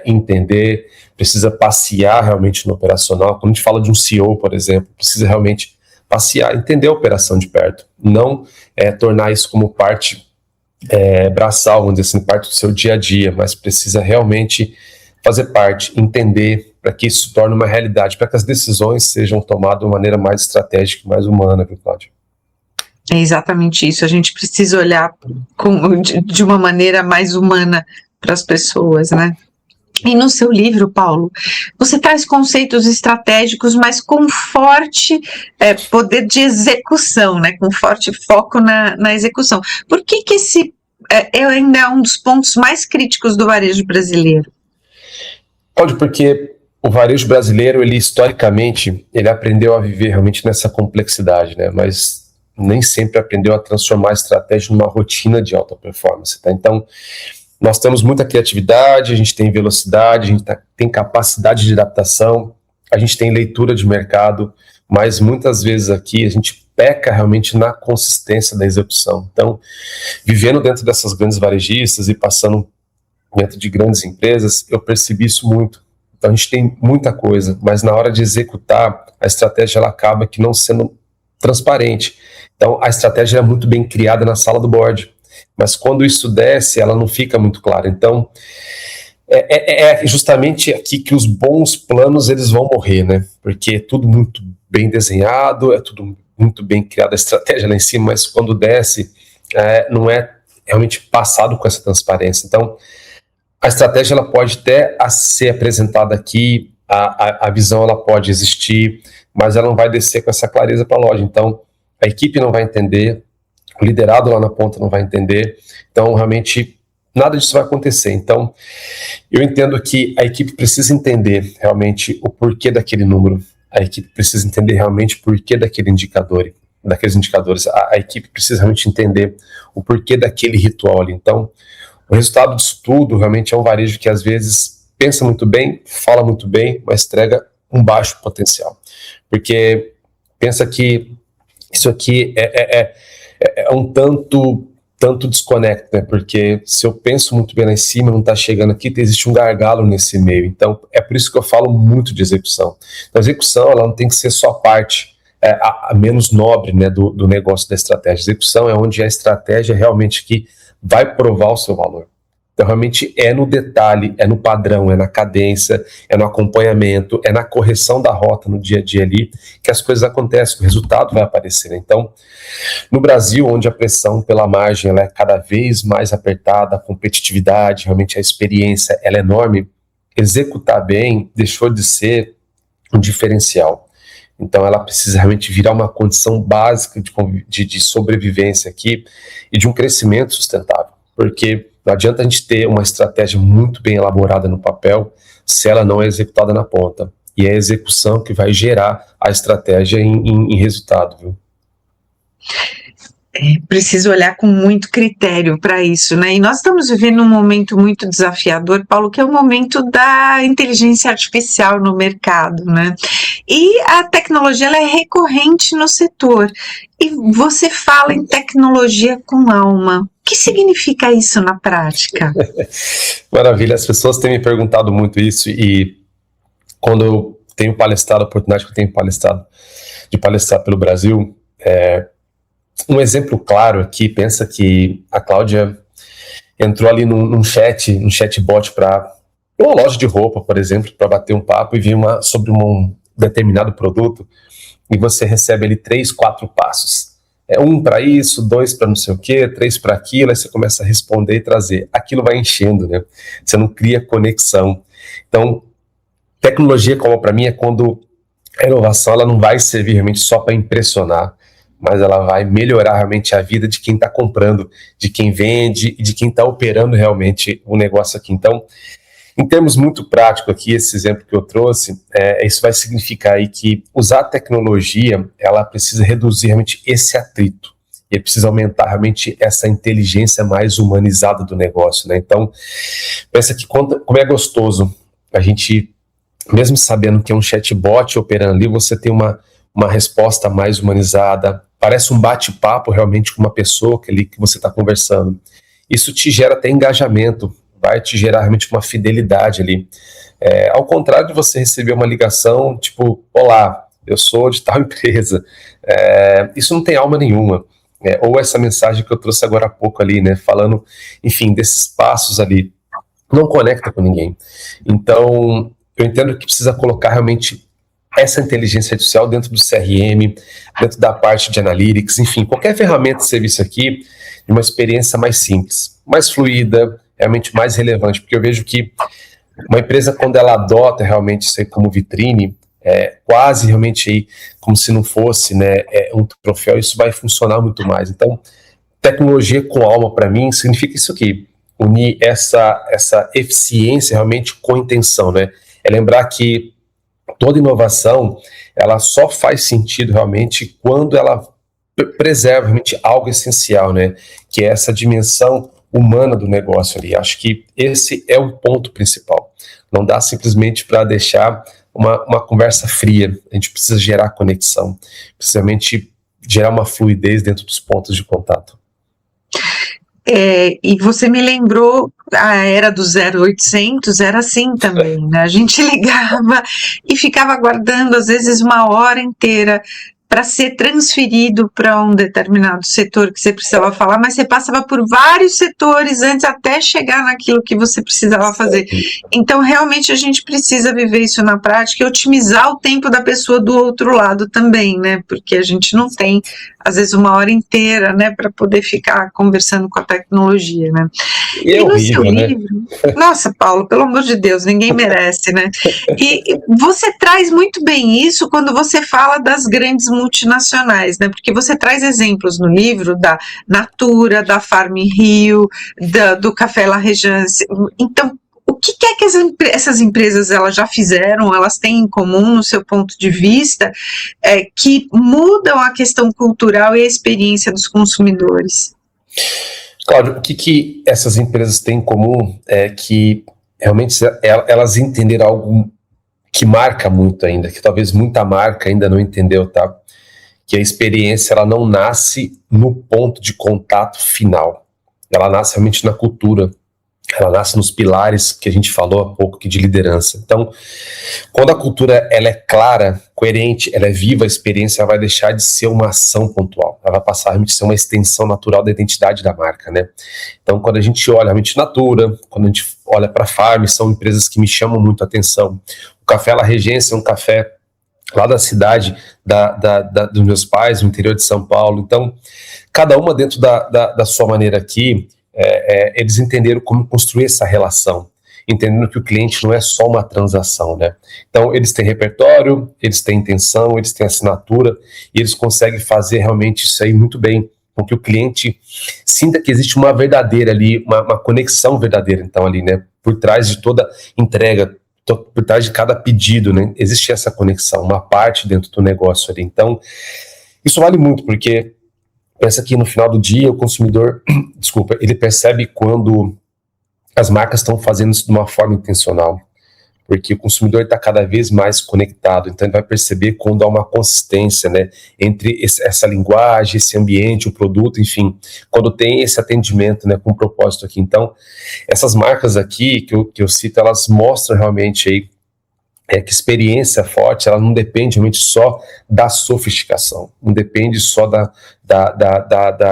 entender, precisa passear realmente no operacional. Quando a gente fala de um CEO, por exemplo, precisa realmente passear, entender a operação de perto, não tornar isso como parte braçal, vamos dizer assim, parte do seu dia a dia, mas precisa realmente fazer parte, entender, para que isso se torne uma realidade, para que as decisões sejam tomadas de uma maneira mais estratégica, mais humana, viu, Cláudio? É exatamente isso, a gente precisa olhar de uma maneira mais humana para as pessoas, né? E no seu livro, Paulo, você traz conceitos estratégicos, mas com forte poder de execução, né? Com forte foco na execução. Por que esse ainda é um dos pontos mais críticos do varejo brasileiro? Pode, porque o varejo brasileiro, ele historicamente, ele aprendeu a viver realmente nessa complexidade, né? Mas nem sempre aprendeu a transformar a estratégia numa rotina de alta performance, tá? Então, nós temos muita criatividade, a gente tem velocidade, a gente tem capacidade de adaptação, a gente tem leitura de mercado, mas muitas vezes aqui a gente peca realmente na consistência da execução. Então, vivendo dentro dessas grandes varejistas e passando dentro de grandes empresas, eu percebi isso muito. Então, a gente tem muita coisa, mas na hora de executar, a estratégia ela acaba que não sendo transparente. Então, a estratégia é muito bem criada na sala do board, mas quando isso desce, ela não fica muito clara. Então, é justamente aqui que os bons planos eles vão morrer, né? Porque é tudo muito bem desenhado, é tudo muito bem criado, a estratégia lá em cima, mas quando desce, não é realmente passado com essa transparência. Então, a estratégia ela pode até ser apresentada aqui, a visão ela pode existir, mas ela não vai descer com essa clareza para a loja. Então, a equipe não vai entender, o liderado lá na ponta não vai entender, então realmente nada disso vai acontecer. Então, eu entendo que a equipe precisa entender realmente o porquê daquele número, a equipe precisa entender realmente o porquê daqueles indicadores, a equipe precisa realmente entender o porquê daquele ritual ali. Então, o resultado disso tudo realmente é um varejo que às vezes pensa muito bem, fala muito bem, mas entrega um baixo potencial. Porque pensa que isso aqui é um tanto tanto desconecto, né? Porque se eu penso muito bem lá em cima, não está chegando aqui, existe um gargalo nesse meio. Então, é por isso que eu falo muito de execução. Então, a execução, ela não tem que ser só parte a menos nobre, né, do negócio da estratégia. A execução é onde a estratégia realmente que vai provar o seu valor. Então, realmente é no detalhe, é no padrão, é na cadência, é no acompanhamento, é na correção da rota no dia a dia ali que as coisas acontecem, o resultado vai aparecer, né? Então, no Brasil, onde a pressão pela margem ela é cada vez mais apertada, a competitividade, realmente a experiência ela é enorme, executar bem deixou de ser um diferencial. Então, ela precisa realmente virar uma condição básica de sobrevivência aqui e de um crescimento sustentável, porque não adianta a gente ter uma estratégia muito bem elaborada no papel se ela não é executada na ponta. E é a execução que vai gerar a estratégia em resultado, viu? Preciso olhar com muito critério para isso, né? E nós estamos vivendo um momento muito desafiador, Paulo, que é o momento da inteligência artificial no mercado, né? E a tecnologia ela é recorrente no setor. E você fala em tecnologia com alma. O que significa isso na prática? Maravilha, as pessoas têm me perguntado muito isso e quando eu tenho palestrado, a oportunidade que eu tenho palestrado de palestrar pelo Brasil, um exemplo claro aqui, pensa que a Cláudia entrou ali num chatbot para uma loja de roupa, por exemplo, para bater um papo e vir sobre um determinado produto e você recebe ali 3, 4 passos. Um para isso, 2 para não sei o quê, 3 para aquilo, aí você começa a responder e trazer. Aquilo vai enchendo, né? Você não cria conexão. Então, tecnologia, como para mim, é quando a inovação ela não vai servir realmente só para impressionar, mas ela vai melhorar realmente a vida de quem está comprando, de quem vende e de quem está operando realmente o negócio aqui. Então, em termos muito práticos aqui, esse exemplo que eu trouxe, isso vai significar aí que usar a tecnologia, ela precisa reduzir realmente esse atrito, e precisa aumentar realmente essa inteligência mais humanizada do negócio, né? Então, pensa que como é gostoso a gente, mesmo sabendo que é um chatbot operando ali, você tem uma resposta mais humanizada, parece um bate-papo realmente com uma pessoa que você está conversando. Isso te gera até engajamento, vai te gerar realmente uma fidelidade ali. Ao contrário de você receber uma ligação, tipo, olá, eu sou de tal empresa. Isso não tem alma nenhuma. Ou essa mensagem que eu trouxe agora há pouco ali, né, falando, enfim, desses passos ali, não conecta com ninguém. Então, eu entendo que precisa colocar realmente essa inteligência artificial dentro do CRM, dentro da parte de analytics, enfim, qualquer ferramenta de serviço aqui, de uma experiência mais simples, mais fluida, realmente mais relevante, porque eu vejo que uma empresa, quando ela adota realmente isso aí como vitrine, quase realmente aí, como se não fosse, né, um troféu, isso vai funcionar muito mais. Então, tecnologia com alma, para mim, significa isso aqui, unir essa eficiência realmente com intenção, né? É lembrar que toda inovação, ela só faz sentido realmente quando ela preserva realmente algo essencial, né? Que é essa dimensão humana do negócio ali. Acho que esse é o ponto principal. Não dá simplesmente para deixar uma conversa fria. A gente precisa gerar conexão, precisamente gerar uma fluidez dentro dos pontos de contato. E você me lembrou, a era do 0800 era assim também, né? A gente ligava e ficava aguardando, às vezes, uma hora inteira para ser transferido para um determinado setor que você precisava falar, mas você passava por vários setores antes até chegar naquilo que você precisava fazer. Então, realmente, a gente precisa viver isso na prática e otimizar o tempo da pessoa do outro lado também, né? Porque a gente não tem, às vezes, uma hora inteira, né, para poder ficar conversando com a tecnologia, né? E é horrível, seu né? livro, nossa, Paulo, pelo amor de Deus, ninguém merece, né? E você traz muito bem isso quando você fala das grandes multinacionais, né? Porque você traz exemplos no livro da Natura, da Farm Rio, do Café La Régence. Então, o que é que essas empresas elas já fizeram, elas têm em comum, no seu ponto de vista, que mudam a questão cultural e a experiência dos consumidores? Cláudio, o que essas empresas têm em comum é que realmente elas entenderam algo que marca muito ainda, que talvez muita marca ainda não entendeu, tá? Que a experiência ela não nasce no ponto de contato final. ela nasce realmente na cultura, ela nasce nos pilares que a gente falou há pouco aqui de liderança. Então, quando a cultura ela é clara, coerente, ela é viva, a experiência ela vai deixar de ser uma ação pontual, ela vai passar realmente a ser uma extensão natural da identidade da marca, né? Então, quando a gente olha realmente Natura, quando a gente olha para a Farm, são empresas que me chamam muito a atenção. O Café La Regência é um café lá da cidade dos meus pais, no interior de São Paulo. Então, cada uma dentro da sua maneira aqui, eles entenderam como construir essa relação, entendendo que o cliente não é só uma transação, né? Então, eles têm repertório, eles têm intenção, eles têm assinatura, e eles conseguem fazer realmente isso aí muito bem, com que o cliente sinta que existe uma verdadeira ali, uma conexão verdadeira, então, ali, né? Por trás de toda entrega, por trás de cada pedido, né? Existe essa conexão, uma parte dentro do negócio ali. Então, isso vale muito, porque pensa que no final do dia o consumidor, desculpa, ele percebe quando as marcas estão fazendo isso de uma forma intencional, porque o consumidor está cada vez mais conectado, então ele vai perceber quando há uma consistência, né, entre essa linguagem, esse ambiente, o produto, enfim, quando tem esse atendimento, né, com propósito aqui. Então, essas marcas aqui que eu cito, elas mostram realmente aí que experiência forte, ela não depende realmente só da sofisticação, não depende só da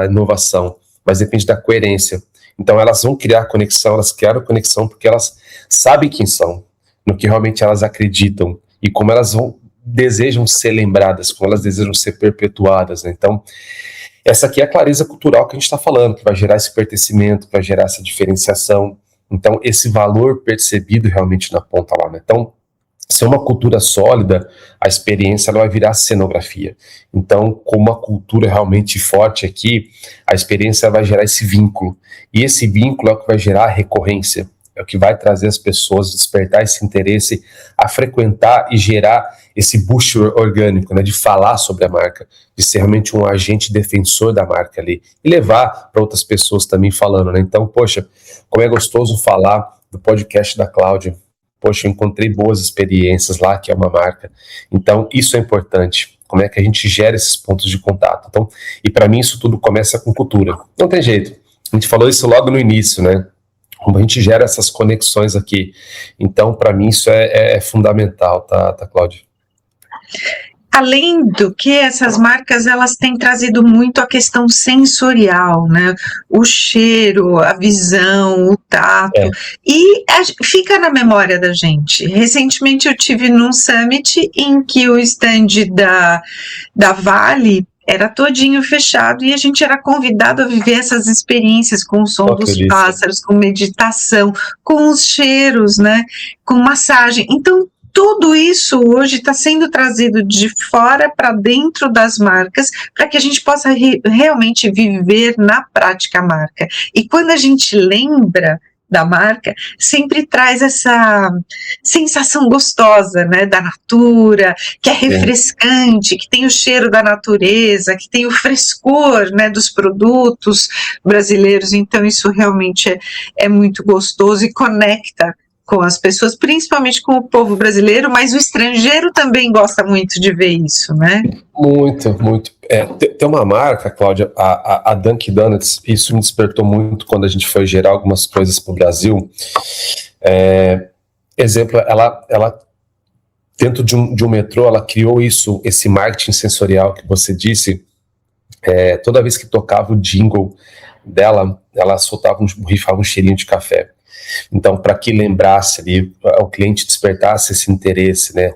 inovação, mas depende da coerência. Então elas vão criar conexão, elas criaram conexão porque elas sabem quem são, no que realmente elas acreditam, e como elas desejam ser lembradas, como elas desejam ser perpetuadas, né? Então, essa aqui é a clareza cultural que a gente está falando, que vai gerar esse pertencimento, que vai gerar essa diferenciação, então esse valor percebido realmente na ponta lá, né? Então, se é uma cultura sólida, a experiência ela vai virar cenografia. Então, com uma cultura realmente forte aqui, a experiência vai gerar esse vínculo. E esse vínculo é o que vai gerar a recorrência. É o que vai trazer as pessoas, despertar esse interesse a frequentar e gerar esse boost orgânico, né, de falar sobre a marca, de ser realmente um agente defensor da marca ali. E levar para outras pessoas também falando, né? Então, poxa, como é gostoso falar do podcast da Cláudia. Poxa, eu encontrei boas experiências lá, que é uma marca. Então, isso é importante. Como é que a gente gera esses pontos de contato? Então, e para mim isso tudo começa com cultura. Não tem jeito. A gente falou isso logo no início, né? Como a gente gera essas conexões aqui. Então, para mim isso é fundamental, tá, Cláudia? Além do que, essas marcas elas têm trazido muito a questão sensorial, né? O cheiro, a visão, o tato, e fica na memória da gente. Recentemente eu tive num summit em que o stand da Vale era todinho fechado e a gente era convidado a viver essas experiências com o som dos pássaros, com meditação, com os cheiros, né? Com massagem. Então, tudo isso hoje está sendo trazido de fora para dentro das marcas para que a gente possa realmente viver na prática a marca. E quando a gente lembra da marca, sempre traz essa sensação gostosa, né, da Natura, que é refrescante, que tem o cheiro da natureza, que tem o frescor, né, dos produtos brasileiros. Então isso realmente é muito gostoso e conecta com as pessoas, principalmente com o povo brasileiro, mas o estrangeiro também gosta muito de ver isso, né? Muito. Tem uma marca, Cláudia, a Dunkin' Donuts, isso me despertou muito quando a gente foi gerar algumas coisas para o Brasil. Exemplo, ela dentro de um metrô, ela criou esse marketing sensorial que você disse. Toda vez que tocava o jingle dela, ela rifava um cheirinho de café. Então, para que lembrasse ali, o cliente despertasse esse interesse, né?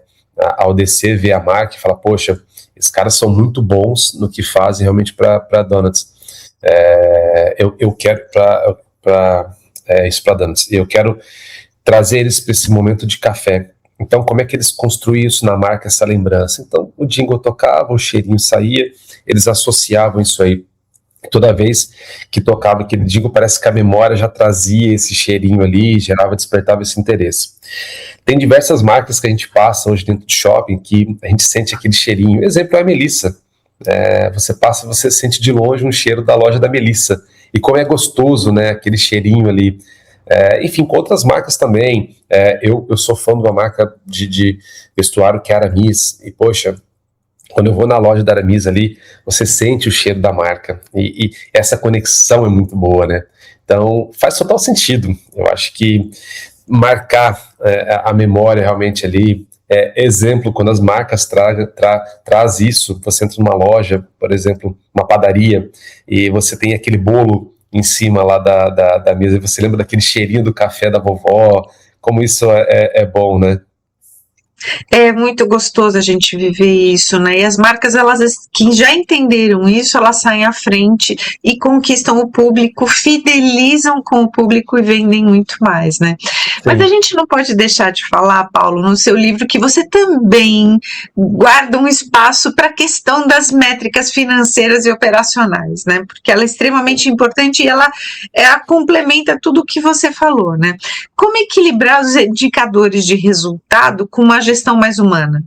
Ao descer, ver a marca e falar, poxa, esses caras são muito bons no que fazem realmente para donuts. Eu quero isso para donuts. Eu quero trazer eles para esse momento de café. Então, como é que eles construíam isso na marca, essa lembrança? Então, o jingle tocava, o cheirinho saía, eles associavam isso aí. Toda vez que tocava aquele jingle, parece que a memória já trazia esse cheirinho ali, despertava esse interesse. Tem diversas marcas que a gente passa hoje dentro de shopping que a gente sente aquele cheirinho. Exemplo é a Melissa. Você passa, você sente de longe um cheiro da loja da Melissa. E como é gostoso, né, aquele cheirinho ali. Enfim, com outras marcas também. Eu sou fã de uma marca de vestuário que é a Aramis. E, poxa, Quando eu vou na loja da Aramis ali, você sente o cheiro da marca, e essa conexão é muito boa, né? Então, faz total sentido. Eu acho que marcar a memória realmente ali, exemplo, quando as marcas traz isso, você entra numa loja, por exemplo, uma padaria, e você tem aquele bolo em cima lá da mesa, e você lembra daquele cheirinho do café da vovó, como isso é bom, né? É muito gostoso a gente viver isso, né? E as marcas, elas que já entenderam isso, elas saem à frente e conquistam o público, fidelizam com o público e vendem muito mais, né? Mas a Sim. gente não pode deixar de falar, Paulo, no seu livro, que você também guarda um espaço para a questão das métricas financeiras e operacionais, né? Porque ela é extremamente importante e ela complementa tudo o que você falou, né? Como equilibrar os indicadores de resultado com uma gestão mais humana?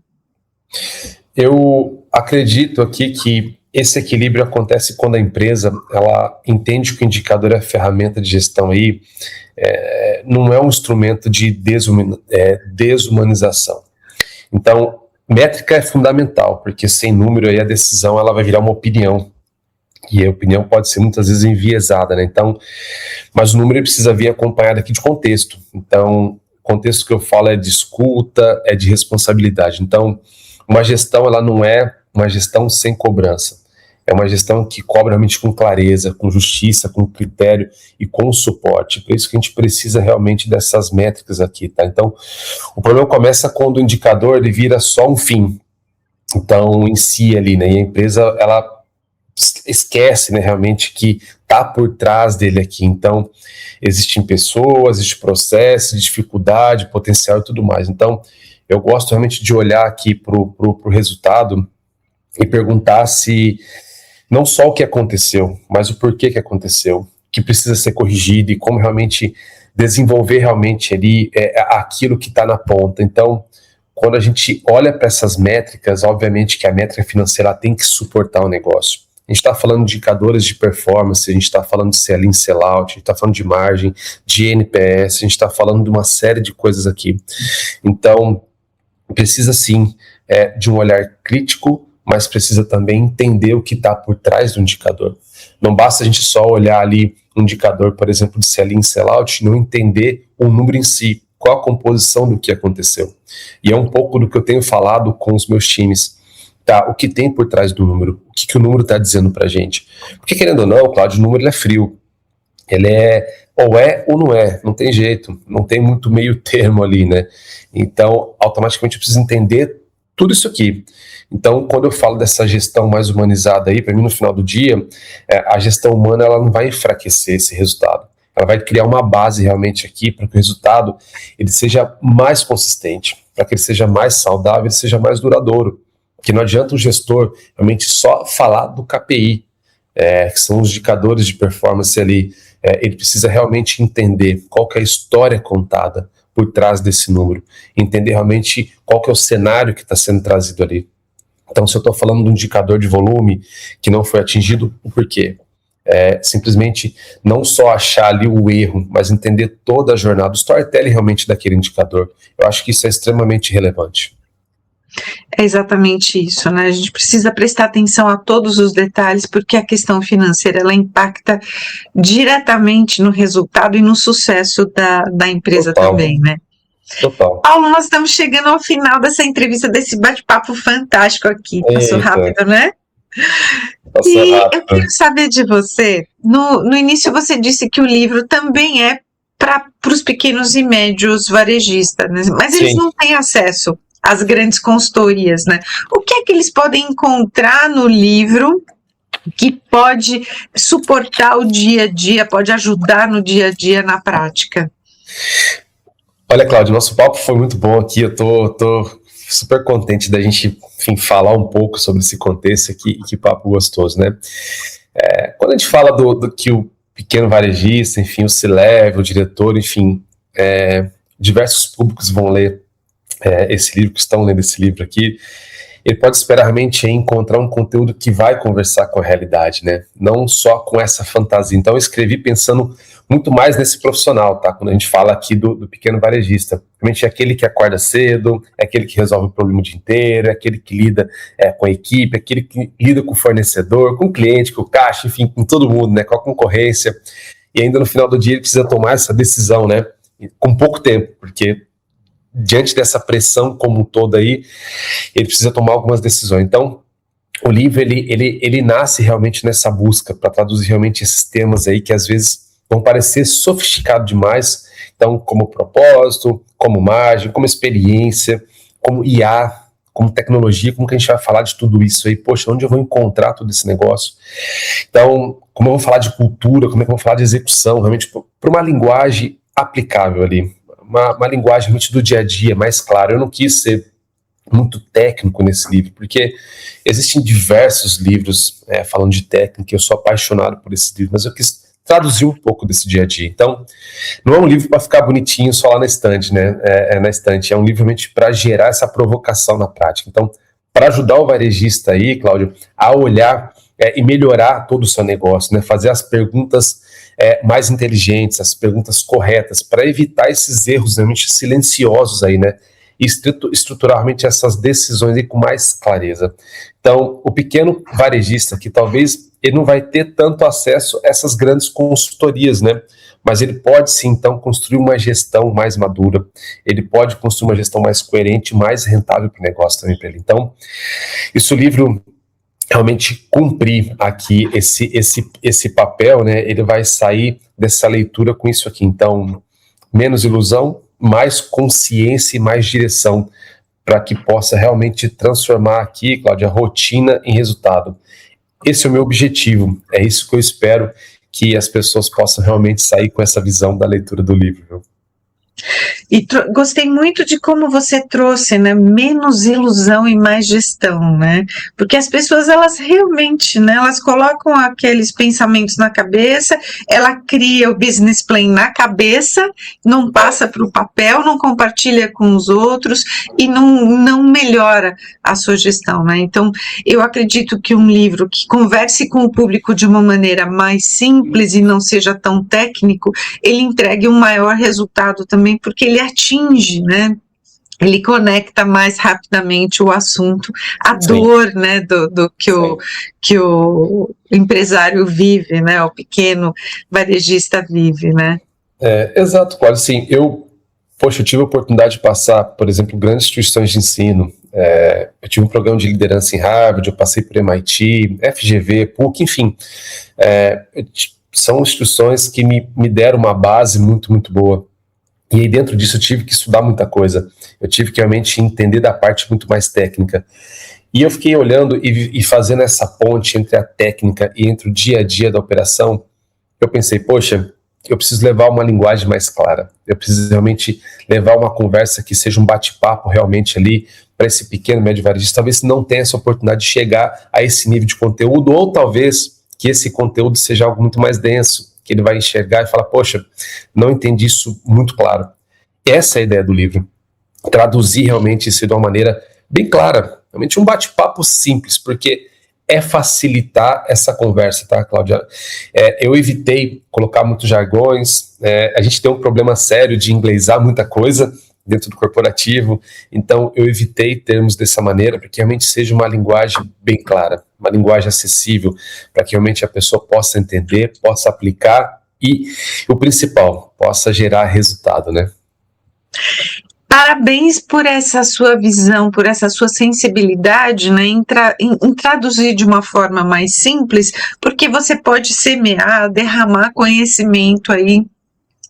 Eu acredito aqui que esse equilíbrio acontece quando a empresa ela entende que o indicador é a ferramenta de gestão aí, não é um instrumento de desumanização. Então, métrica é fundamental, porque sem número aí a decisão ela vai virar uma opinião, e a opinião pode ser muitas vezes enviesada, né? Então, mas o número precisa vir acompanhado aqui de contexto. Então, o contexto que eu falo é de escuta, é de responsabilidade. Então, uma gestão, ela não é uma gestão sem cobrança. É uma gestão que cobra realmente com clareza, com justiça, com critério e com suporte. Por isso que a gente precisa realmente dessas métricas aqui, tá? Então, o problema começa quando o indicador ele vira só um fim. Então, em si ali, né? E a empresa, ela esquece, né, realmente que tá por trás dele aqui. Então, existem pessoas, existe processo, dificuldade, potencial e tudo mais. Então, eu gosto realmente de olhar aqui pro resultado e perguntar se não só o que aconteceu, mas o porquê que aconteceu, o que precisa ser corrigido e como realmente desenvolver realmente ali aquilo que está na ponta. Então, quando a gente olha para essas métricas, obviamente que a métrica financeira tem que suportar o negócio. A gente está falando de indicadores de performance, a gente está falando de sell-in, sell-out, a gente está falando de margem, de NPS, a gente está falando de uma série de coisas aqui. Então, precisa sim de um olhar crítico, mas precisa também entender o que está por trás do indicador. Não basta a gente só olhar ali um indicador, por exemplo, de sell-in, sell-out, e não entender o número em si, qual a composição do que aconteceu. E é um pouco do que eu tenho falado com os meus times. Tá, o que tem por trás do número, o que o número está dizendo para a gente. Porque, querendo ou não, Cláudio, o número ele é frio. Ele é ou não é, não tem jeito, não tem muito meio termo ali, né? Então, automaticamente eu preciso entender tudo isso aqui. Então, quando eu falo dessa gestão mais humanizada aí, para mim no final do dia, a gestão humana ela não vai enfraquecer esse resultado. Ela vai criar uma base realmente aqui para que o resultado ele seja mais consistente, para que ele seja mais saudável, ele seja mais duradouro. Que não adianta o gestor realmente só falar do KPI, que são os indicadores de performance ali. Ele precisa realmente entender qual que é a história contada por trás desse número, entender realmente qual que é o cenário que está sendo trazido ali. Então, se eu estou falando de um indicador de volume que não foi atingido, o porquê? Simplesmente não só achar ali o erro, mas entender toda a jornada, o storytelling realmente daquele indicador. Eu acho que isso é extremamente relevante. É exatamente isso, né? A gente precisa prestar atenção a todos os detalhes, porque a questão financeira, ela impacta diretamente no resultado e no sucesso da empresa Total. também, né? Total. Paulo, nós estamos chegando ao final dessa entrevista, desse bate-papo fantástico aqui. Passou rápido, né? Passou rápido. Eu quero saber de você, no início você disse que o livro também é para os pequenos e médios varejistas, né? Mas eles Sim. não têm acesso às grandes consultorias, né? O que é que eles podem encontrar no livro que pode suportar o dia a dia, pode ajudar no dia a dia na prática? Olha, Cláudio, nosso papo foi muito bom aqui, eu tô super contente da gente, enfim, falar um pouco sobre esse contexto aqui, e que papo gostoso, né? Quando a gente fala do que o pequeno varejista, enfim, o C-Level, o diretor, enfim, diversos públicos vão ler esse livro, que estão lendo esse livro aqui, ele pode esperar realmente encontrar um conteúdo que vai conversar com a realidade, né? Não só com essa fantasia. Então eu escrevi pensando muito mais nesse profissional, tá? Quando a gente fala aqui do pequeno varejista, realmente é aquele que acorda cedo, é aquele que resolve o problema o dia inteiro, é aquele que lida com a equipe, é aquele que lida com o fornecedor, com o cliente, com o caixa, enfim, com todo mundo, né? Com a concorrência. E ainda no final do dia ele precisa tomar essa decisão, né? Com pouco tempo, porque diante dessa pressão como um todo aí, ele precisa tomar algumas decisões. Então, o livro, ele nasce realmente nessa busca para traduzir realmente esses temas aí que às vezes vão parecer sofisticados demais. Então, como propósito, como margem, como experiência, como IA, como tecnologia, como que a gente vai falar de tudo isso aí? Poxa, onde eu vou encontrar todo esse negócio? Então, como eu vou falar de cultura, como é que eu vou falar de execução, realmente, para uma linguagem aplicável ali, uma linguagem realmente do dia a dia, mais clara. Eu não quis ser muito técnico nesse livro, porque existem diversos livros falando de técnica, eu sou apaixonado por esses livros, mas eu quis traduzir um pouco desse dia a dia. Então, não é um livro para ficar bonitinho só lá na estante, né? Na estante, é um livro realmente para gerar essa provocação na prática. Então, para ajudar o varejista aí, Cláudio, a olhar e melhorar todo o seu negócio, né? Fazer as perguntas mais inteligentes, as perguntas corretas, para evitar esses erros realmente silenciosos aí, né? E estruturar realmente essas decisões aí com mais clareza. Então, o pequeno varejista, que talvez ele não vai ter tanto acesso a essas grandes consultorias, né? Mas ele pode sim, então, construir uma gestão mais madura, ele pode construir uma gestão mais coerente, mais rentável para o negócio também para ele. Então, isso o livro realmente cumprir aqui esse papel, né? Ele vai sair dessa leitura com isso aqui. Então, menos ilusão, mais consciência e mais direção, para que possa realmente transformar aqui, Cláudia, a rotina em resultado. Esse é o meu objetivo, é isso que eu espero que as pessoas possam realmente sair com essa visão da leitura do livro, viu? E gostei muito de como você trouxe, né, menos ilusão e mais gestão, né, porque as pessoas, elas realmente, né, elas colocam aqueles pensamentos na cabeça, ela cria o business plan na cabeça, não passa para o papel, não compartilha com os outros e não melhora a sua gestão, né, então eu acredito que um livro que converse com o público de uma maneira mais simples e não seja tão técnico, ele entregue um maior resultado também, porque ele atinge, né? Ele conecta mais rapidamente o assunto, a Sim. dor, né, do que o empresário vive, né, o pequeno varejista vive, né? Exato, Cláudio. Sim, eu tive a oportunidade de passar, por exemplo, grandes instituições de ensino. Eu tive um programa de liderança em Harvard, eu passei por MIT, FGV, PUC, enfim. São instituições que me deram uma base muito, muito boa. E aí dentro disso eu tive que estudar muita coisa, eu tive que realmente entender da parte muito mais técnica. E eu fiquei olhando e fazendo essa ponte entre a técnica e entre o dia a dia da operação, eu pensei, poxa, eu preciso levar uma linguagem mais clara, eu preciso realmente levar uma conversa que seja um bate-papo realmente ali para esse pequeno médio varejista, talvez não tenha essa oportunidade de chegar a esse nível de conteúdo, ou talvez que esse conteúdo seja algo muito mais denso, que ele vai enxergar e falar, poxa, não entendi isso muito claro. Essa é a ideia do livro, traduzir realmente isso de uma maneira bem clara, realmente um bate-papo simples, porque facilitar essa conversa, tá, Cláudia? Eu evitei colocar muitos jargões, a gente tem um problema sério de inglesar muita coisa dentro do corporativo, então eu evitei termos dessa maneira, para que realmente seja uma linguagem bem clara, uma linguagem acessível, para que realmente a pessoa possa entender, possa aplicar e, o principal, possa gerar resultado, né? Parabéns por essa sua visão, por essa sua sensibilidade, né, em traduzir de uma forma mais simples, porque você pode semear, derramar conhecimento aí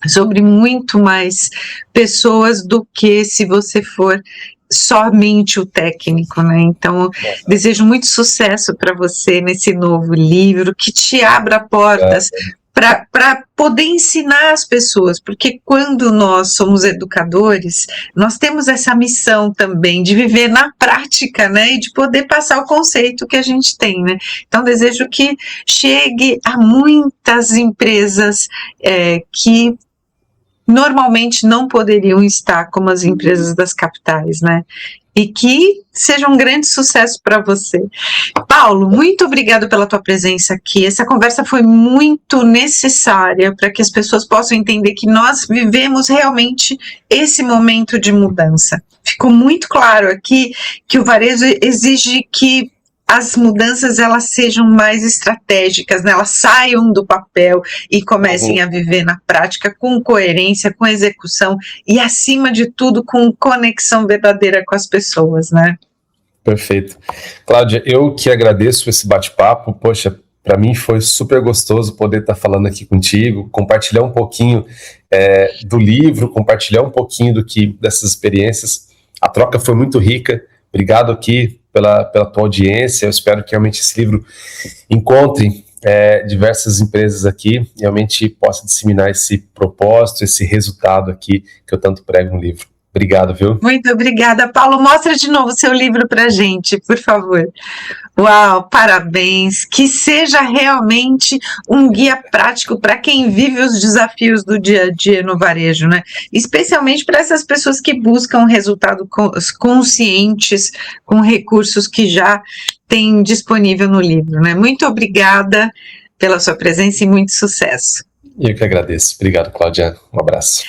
sobre muito mais pessoas do que se você for somente o técnico, né? Então, desejo muito sucesso para você nesse novo livro, que te abra portas para poder ensinar as pessoas, porque quando nós somos educadores, nós temos essa missão também de viver na prática, né, e de poder passar o conceito que a gente tem, né. Então, desejo que chegue a muitas empresas que normalmente não poderiam estar como as empresas das capitais, né. e que seja um grande sucesso para você. Paulo, muito obrigado pela tua presença aqui. Essa conversa foi muito necessária para que as pessoas possam entender que nós vivemos realmente esse momento de mudança. Ficou muito claro aqui que o varejo exige que as mudanças elas sejam mais estratégicas, né? Elas saiam do papel e comecem a viver na prática com coerência, com execução e, acima de tudo, com conexão verdadeira com as pessoas, né? Perfeito. Cláudia, eu que agradeço esse bate-papo. Poxa, para mim foi super gostoso poder estar falando aqui contigo, compartilhar um pouquinho do livro, compartilhar um pouquinho dessas experiências. A troca foi muito rica. Obrigado aqui pela tua audiência. Eu espero que realmente esse livro encontre diversas empresas aqui e realmente possa disseminar esse propósito, esse resultado aqui que eu tanto prego no livro. Obrigado, viu? Muito obrigada, Paulo. Mostra de novo o seu livro pra gente, por favor. Uau, parabéns. Que seja realmente um guia prático para quem vive os desafios do dia a dia no varejo, né? Especialmente para essas pessoas que buscam resultados conscientes com recursos que já tem disponível no livro, né? Muito obrigada pela sua presença e muito sucesso. Eu que agradeço. Obrigado, Cláudia. Um abraço.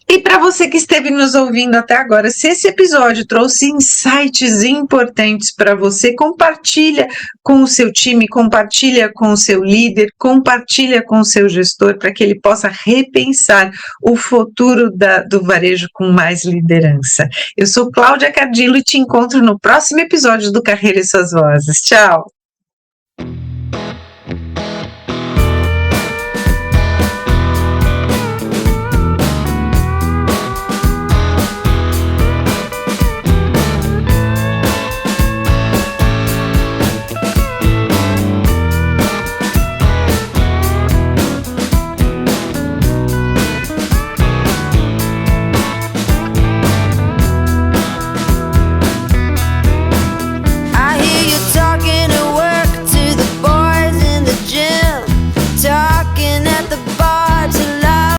E para você que esteve nos ouvindo até agora, se esse episódio trouxe insights importantes para você, compartilha com o seu time, compartilha com o seu líder, compartilha com o seu gestor para que ele possa repensar o futuro do varejo com mais liderança. Eu sou Cláudia Cardillo e te encontro no próximo episódio do Carreira e Suas Vozes. Tchau!